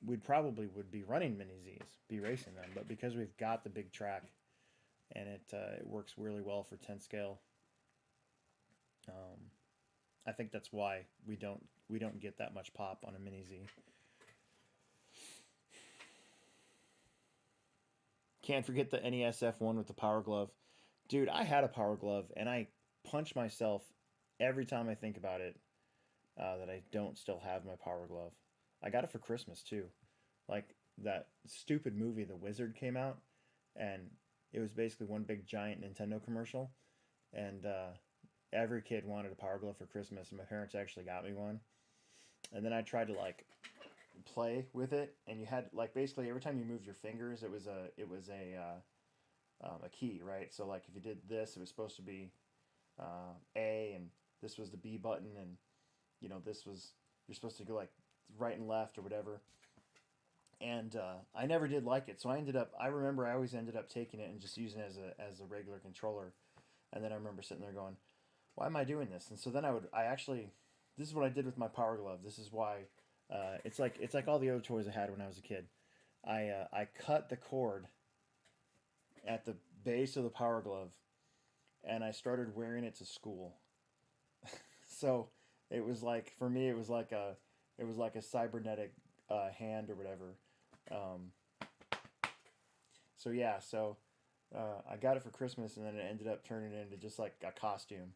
[SPEAKER 1] we'd probably would be running Mini Zs, be racing them. But because we've got the big track, and it works really well for 10 scale, I think that's why we don't get that much pop on a Mini Z. Can't forget the NES F1 with the power glove. Dude, I had a power glove, and I punch myself every time I think about it that I don't still have my power glove. I got it for Christmas, too. Like, that stupid movie, The Wizard, came out, and it was basically one big giant Nintendo commercial, and every kid wanted a power glove for Christmas, and my parents actually got me one. And then I tried to, like, play with it, and you had, like, basically every time you moved your fingers, it was a key, right? So, like, if you did this, it was supposed to be A, and this was the B button, and you know, this was, you're supposed to go like right and left or whatever. And I never did like it, so I remember I always ended up taking it and just using it as a regular controller. And then I remember sitting there going, why am I doing this? And so then this is what I did with my power glove. This is why it's like all the other toys I had when I was a kid. I cut the cord at the base of the power glove, and I started wearing it to school. So it was like, for me, it was like a cybernetic hand or whatever. So yeah, I got it for Christmas, and then it ended up turning into just like a costume,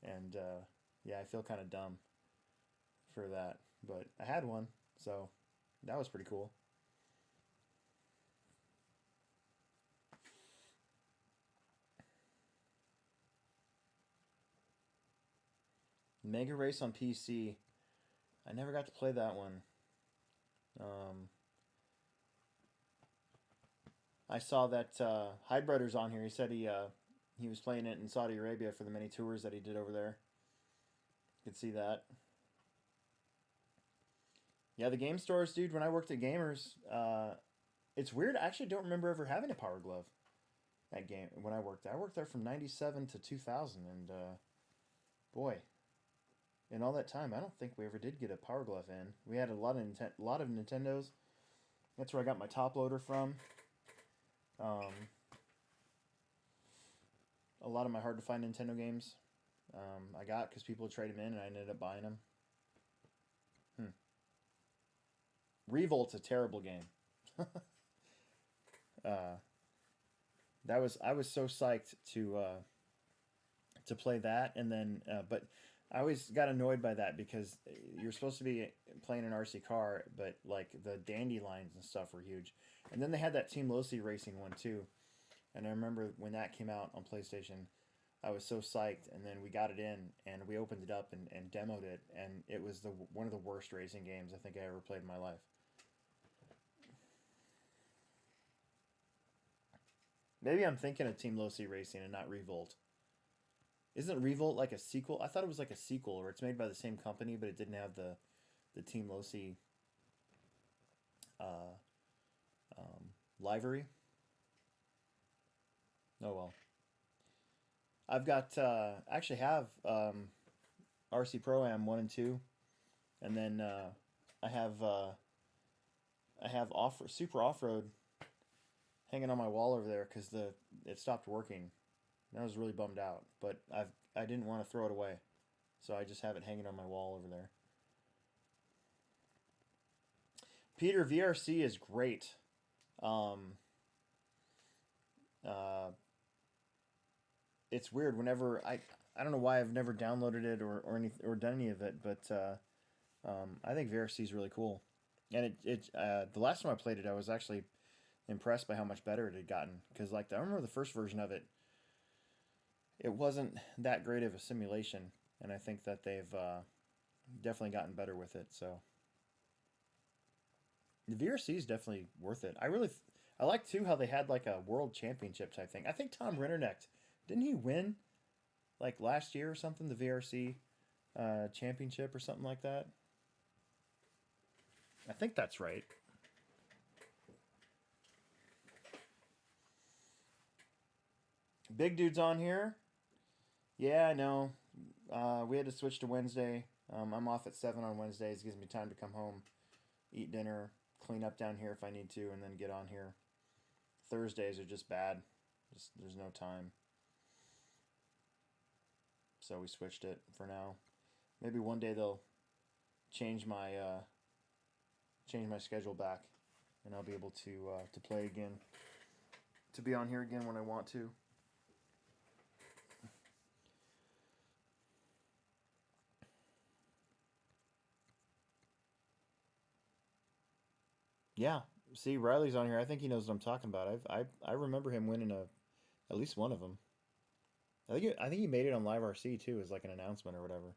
[SPEAKER 1] and yeah, I feel kind of dumb for that, but I had one, so that was pretty cool. Mega Race on PC. I never got to play that one. I saw that Hydebretter's on here. He said he was playing it in Saudi Arabia for the many tours that he did over there. You could see that. Yeah, the game stores, dude, when I worked at Gamers, it's weird. I actually don't remember ever having a power glove at game when I worked there. I worked there from 97 to 2000, and boy, in all that time, I don't think we ever did get a power glove in. We had a lot of Nintendos. That's where I got my top loader from. A lot of my hard to find Nintendo games I got because people traded them in, and I ended up buying them. Revolt's a terrible game. I was so psyched to play that, and then but I always got annoyed by that because you're supposed to be playing an RC car, but like the dandelions and stuff were huge. And then they had that Team Losi racing one too. And I remember when that came out on PlayStation, I was so psyched. And then we got it in, and we opened it up and demoed it, and it was one of the worst racing games I think I ever played in my life. Maybe I'm thinking of Team Losi Racing and not Revolt. Isn't Revolt like a sequel? I thought it was like a sequel, or it's made by the same company, but it didn't have the Team Losi livery. Oh well. I've got actually have RC Pro Am 1 and 2, and then I have Super Off Road hanging on my wall over there because it stopped working. And I was really bummed out, but I didn't want to throw it away, so I just have it hanging on my wall over there. Peter, VRC is great. It's weird whenever I don't know why I've never downloaded it or done any of it, but I think VRC is really cool, and the last time I played it, I was actually impressed by how much better it had gotten. Because like I remember the first version of it, it wasn't that great of a simulation, and I think that they've definitely gotten better with it. So the VRC is definitely worth it. I like too how they had like a world championship type thing. I think Tom Rinnernecht, didn't he win like last year or something, the VRC championship or something like that? I think that's right. Big dude's on here. Yeah, I know. We had to switch to Wednesday. I'm off at 7 on Wednesdays. Gives me time to come home, eat dinner, clean up down here if I need to, and then get on here. Thursdays are just bad. There's no time. So we switched it for now. Maybe one day they'll change my schedule back, and I'll be able to play again, to be on here again when I want to. Yeah, see, Riley's on here. I think he knows what I'm talking about. I remember him winning at least one of them. I think he made it on Live RC too, as like an announcement or whatever.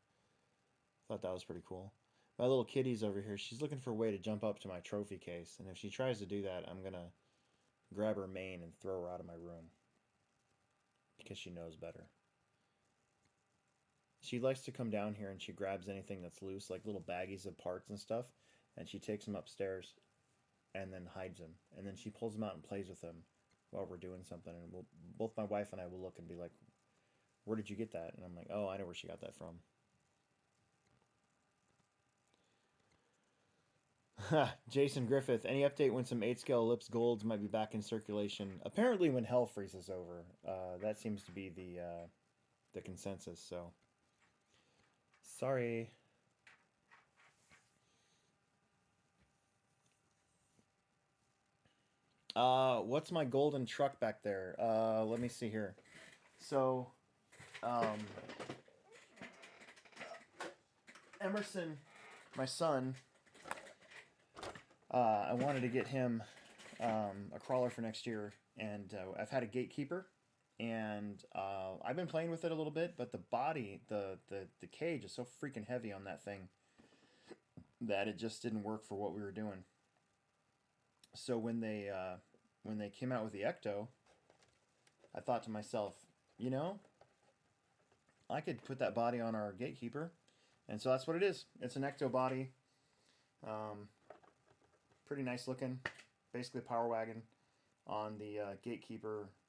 [SPEAKER 1] Thought that was pretty cool. My little kitty's over here. She's looking for a way to jump up to my trophy case, and if she tries to do that, I'm gonna grab her mane and throw her out of my room because she knows better. She likes to come down here and she grabs anything that's loose, like little baggies of parts and stuff, and she takes them upstairs and then hides them, and then she pulls them out and plays with them while we're doing something, and both my wife and I will look and be like, "Where did you get that?" And I'm like, "Oh, I know where she got that from." Jason Griffith, any update when some 8 scale ellipse golds might be back in circulation? Apparently when hell freezes over. That seems to be the consensus, so sorry. What's my golden truck back there? Let me see here. So, Emerson, my son, I wanted to get him a crawler for next year, and I've had a gatekeeper, and I've been playing with it a little bit, but the body, the cage is so freaking heavy on that thing that it just didn't work for what we were doing. So when they came out with the Ecto, I thought to myself, you know, I could put that body on our gatekeeper, and so that's what it is. It's an Ecto body. Pretty nice looking, basically a power wagon on the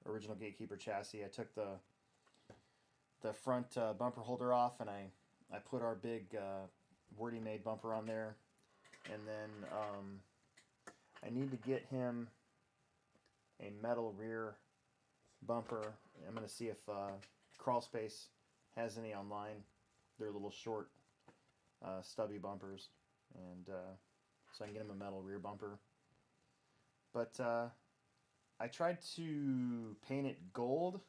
[SPEAKER 1] original gatekeeper chassis. I took the front bumper holder off, and I put our big Wordy made bumper on there, and then I need to get him a metal rear bumper. I'm going to see if Crawl Space has any online. They're little short stubby bumpers, and so I can get him a metal rear bumper. But I tried to paint it gold,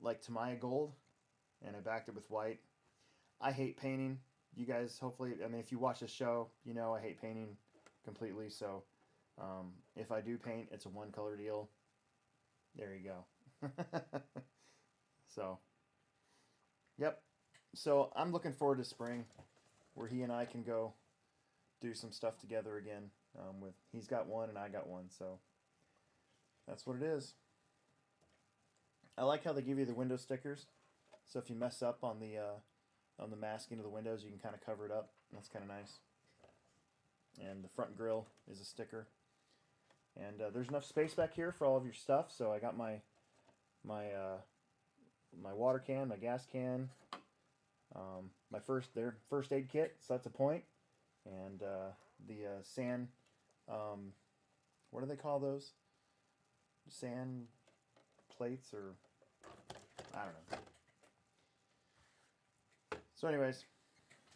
[SPEAKER 1] like Tamiya gold, and I backed it with white. I hate painting. You guys, hopefully, I mean, if you watch the show, you know I hate painting completely. So if I do paint, it's a one color deal. There you go. So, yep. So I'm looking forward to spring, where he and I can go do some stuff together again. He's got one and I got one, so that's what it is. I like how they give you the window stickers, so if you mess up on the masking of the windows, you can kind of cover it up. That's kind of nice. And the front grille is a sticker. And there's enough space back here for all of your stuff, so I got my water can, my gas can, my first aid kit, so that's a point, and the sand, what do they call those? Sand plates, or I don't know. So anyways,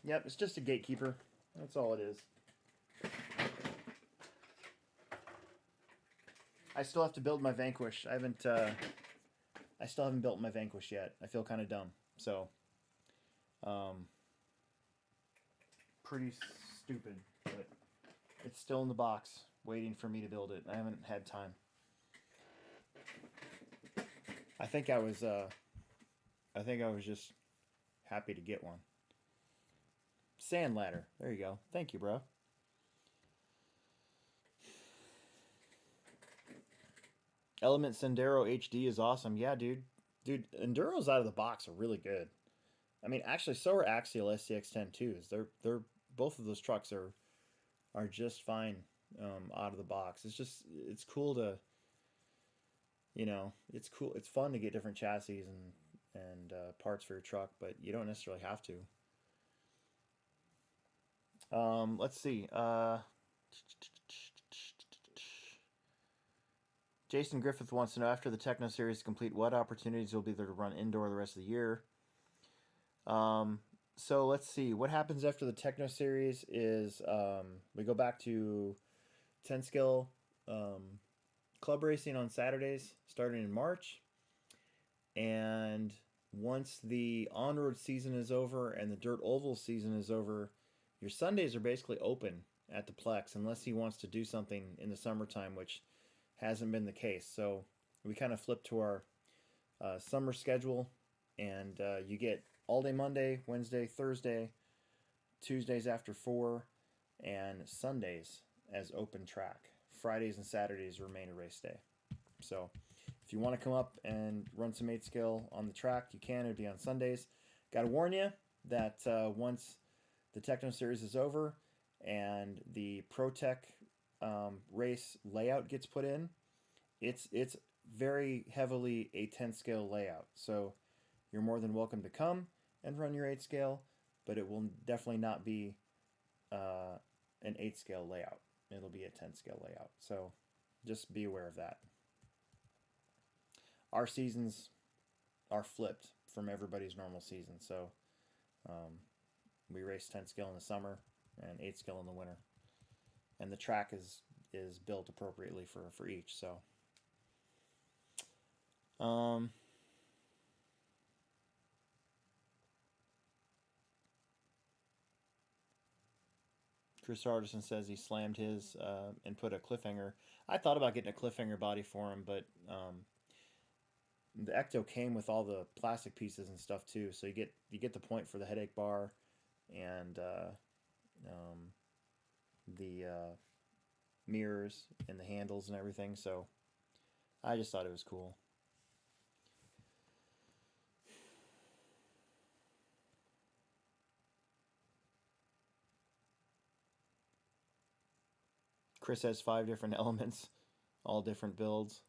[SPEAKER 1] yep, it's just a gatekeeper. That's all it is. I still have to build my Vanquish. I still haven't built my Vanquish yet. I feel kind of dumb. So, pretty stupid, but it's still in the box, waiting for me to build it. I haven't had time. I think I was just happy to get one. Sand ladder. There you go. Thank you, bro. Element Sendero HD is awesome. Yeah, dude. Dude, Enduros out of the box are really good. I mean, actually, so are Axial SCX-10 2s. They're both of those trucks are just fine out of the box. It's cool to, it's cool. It's fun to get different chassis and parts for your truck, but you don't necessarily have to. Let's see. Jason Griffith wants to know, after the Techno Series is complete, what opportunities will be there to run indoor the rest of the year? So let's see. What happens after the Techno Series is we go back to 10 scale club racing on Saturdays starting in March. And once the on-road season is over and the dirt oval season is over, your Sundays are basically open at the Plex unless he wants to do something in the summertime, which hasn't been the case. So we kind of flip to our summer schedule, and you get all day Monday, Wednesday, Thursday, Tuesdays after 4, and Sundays as open track. Fridays and Saturdays remain a race day. So if you want to come up and run some 8 scale on the track, you can. It would be on Sundays. Got to warn you that once the Techno Series is over and the Pro Tech race layout gets put in, it's very heavily a 10 scale layout. So you're more than welcome to come and run your 8 scale, but it will definitely not be an 8 scale layout. It'll be a 10 scale layout. So just be aware of that. Our seasons are flipped from everybody's normal season. So we race 10 scale in the summer and 8 scale in the winter. And the track is built appropriately for each. So Chris Artisan says he slammed his and put a cliffhanger. I thought about getting a cliffhanger body for him, but the Ecto came with all the plastic pieces and stuff too, so you get the point for the headache bar and the mirrors and the handles and everything. So I just thought it was cool. Chris has 5 different elements, all different builds.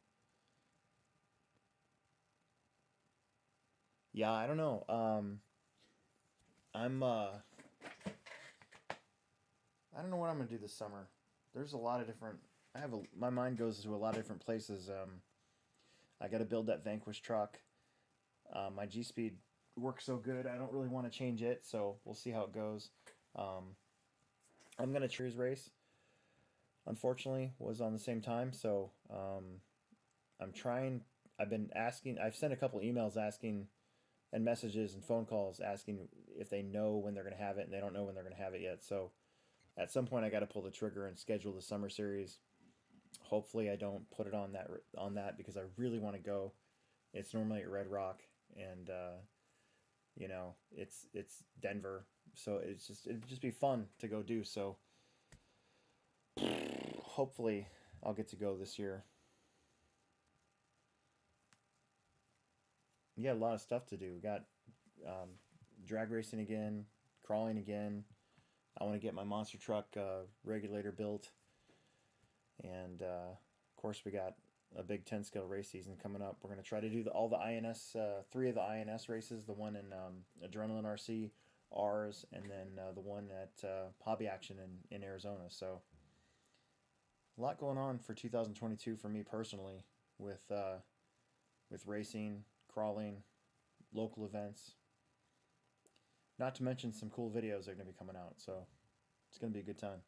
[SPEAKER 1] Yeah, I don't know. I don't know what I'm gonna do this summer. There's a lot of different. My mind goes to a lot of different places. I got to build that Vanquish truck. My G-Speed works so good. I don't really want to change it, so we'll see how it goes. I'm gonna choose race. Unfortunately, was on the same time, so I'm trying. I've sent a couple emails asking, and messages and phone calls asking if they know when they're going to have it, and they don't know when they're going to have it yet. So at some point I got to pull the trigger and schedule the summer series. Hopefully I don't put it on that because I really want to go. It's normally at Red Rock, and it's Denver, so it'd just be fun to go do. So hopefully I'll get to go this year. You got a lot of stuff to do. We got drag racing again, crawling again. I want to get my monster truck regulator built. And of course we got a big 10 scale race season coming up. We're going to try to do all the INS, 3 of the INS races, the one in Adrenaline RC, ours, and then the one at Hobby Action in Arizona. So a lot going on for 2022 for me personally with racing, crawling, local events. Not to mention some cool videos that are going to be coming out. So it's going to be a good time.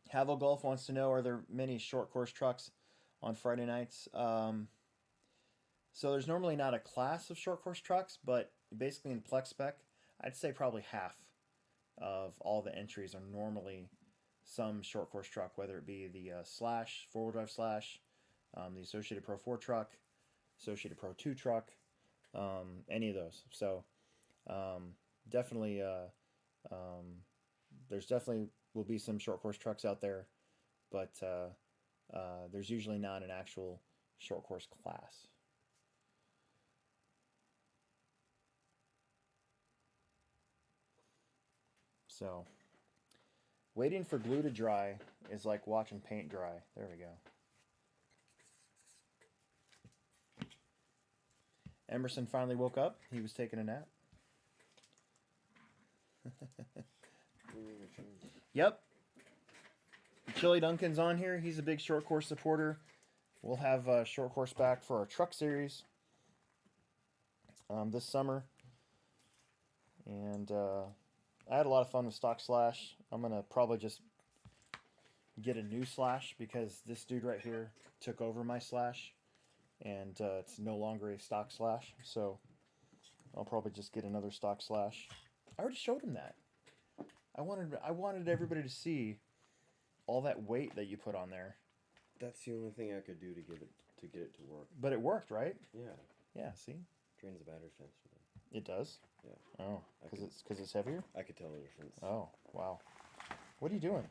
[SPEAKER 1] Havel Golf wants to know, are there many short course trucks on Friday nights. So there's normally not a class of short course trucks, but basically in Plex Spec, I'd say probably half of all the entries are normally some short course truck, whether it be the Slash, 4-wheel drive Slash, the Associated Pro 4 truck, Associated Pro 2 truck, any of those. So definitely, there's definitely will be some short course trucks out there, but there's usually not an actual short course class. So, waiting for glue to dry is like watching paint dry. There we go. Emerson finally woke up. He was taking a nap. Yep. Chili Duncan's on here. He's a big short course supporter. We'll have a short course back for our truck series this summer. And I had a lot of fun with stock Slash. I'm going to probably just get a new Slash because this dude right here took over my Slash. And it's no longer a stock Slash. So I'll probably just get another stock Slash. I already showed him that. I wanted everybody to see all that weight that you put on there.
[SPEAKER 3] That's the only thing I could do to get it to work.
[SPEAKER 1] But it worked, right?
[SPEAKER 3] Yeah.
[SPEAKER 1] Yeah, see?
[SPEAKER 3] Drains the battery faster.
[SPEAKER 1] It does?
[SPEAKER 3] Yeah.
[SPEAKER 1] Oh, because it's heavier?
[SPEAKER 3] I could tell the difference.
[SPEAKER 1] Oh, wow. What are you doing?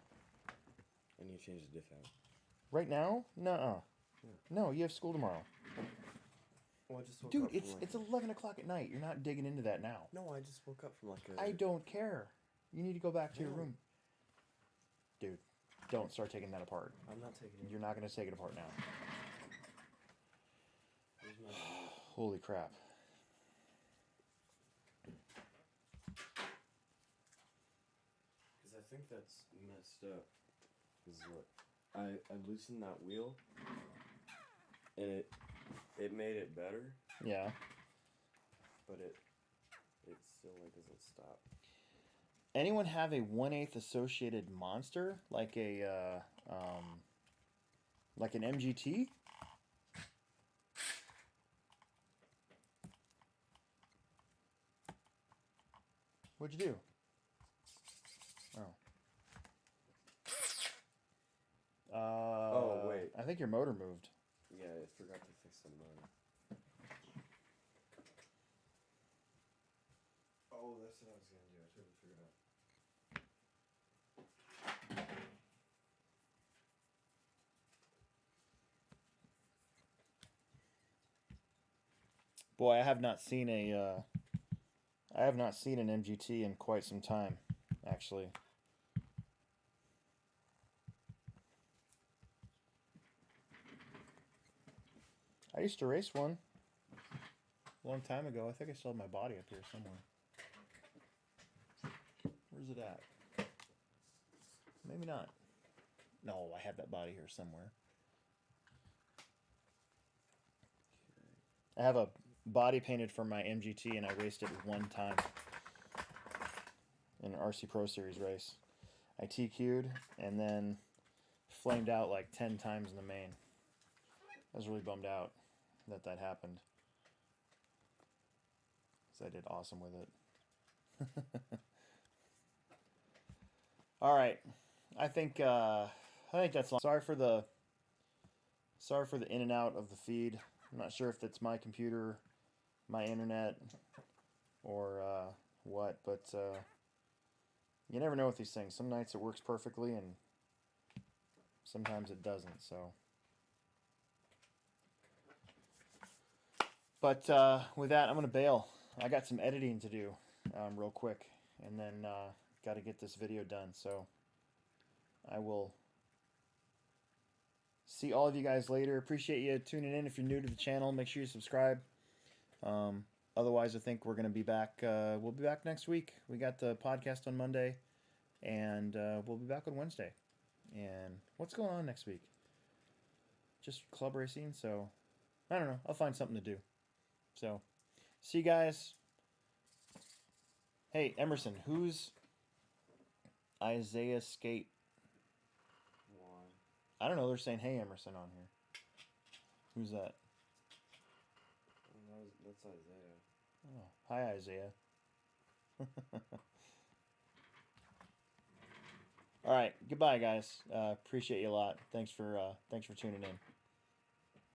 [SPEAKER 3] I need to change the diff out.
[SPEAKER 1] Right now? Nuh-uh.
[SPEAKER 3] Yeah.
[SPEAKER 1] No, you have school tomorrow.
[SPEAKER 3] Well, I just woke
[SPEAKER 1] Dude,
[SPEAKER 3] up
[SPEAKER 1] it's 11 o'clock at night. You're not digging into that now.
[SPEAKER 3] No, I just woke up from like a...
[SPEAKER 1] I don't care. You need to go back to your room. Dude, don't start taking that apart.
[SPEAKER 3] I'm not taking it.
[SPEAKER 1] You're not going to take it apart now.
[SPEAKER 3] Where's my...
[SPEAKER 1] Holy crap.
[SPEAKER 3] Because I think that's messed up. Because look, I loosened that wheel, and it made it better.
[SPEAKER 1] Yeah.
[SPEAKER 3] But it still like doesn't stop.
[SPEAKER 1] Anyone have a 1/8 associated monster like a like an MGT? What'd you do? Oh.
[SPEAKER 3] Oh wait.
[SPEAKER 1] I think your motor moved.
[SPEAKER 3] Yeah, I forgot to fix the motor. Oh, that's what I was gonna do. I totally figured out.
[SPEAKER 1] Boy, I have not seen an MGT in quite some time, actually. I used to race one a long time ago. I think I still have my body up here somewhere. Where's it at? Maybe not. No, I have that body here somewhere. I have a body painted for my MGT, and I raced it one time in an RC Pro Series race. I TQ'd and then flamed out like 10 times in the main. I was really bummed out that happened, because I did awesome with it. All right, I think that's all. Sorry for the in and out of the feed. I'm not sure if it's my computer, my internet, or what, but you never know with these things. Some nights it works perfectly, and sometimes it doesn't. So, but with that, I'm gonna bail. I got some editing to do real quick, and then got to get this video done. So I will see all of you guys later. Appreciate you tuning in. If you're new to the channel, make sure you subscribe. Otherwise, I think we're going to be back. We'll be back next week. We got the podcast on Monday, and we'll be back on Wednesday. And what's going on next week? Just club racing, so I don't know. I'll find something to do. So, see you guys. Hey, Emerson, who's Isaiah Skate?
[SPEAKER 3] Why?
[SPEAKER 1] I don't know. They're saying, hey, Emerson on here. Who's that?
[SPEAKER 3] That's Isaiah.
[SPEAKER 1] Oh, hi, Isaiah. All right, goodbye, guys. Appreciate you a lot. Thanks for tuning in.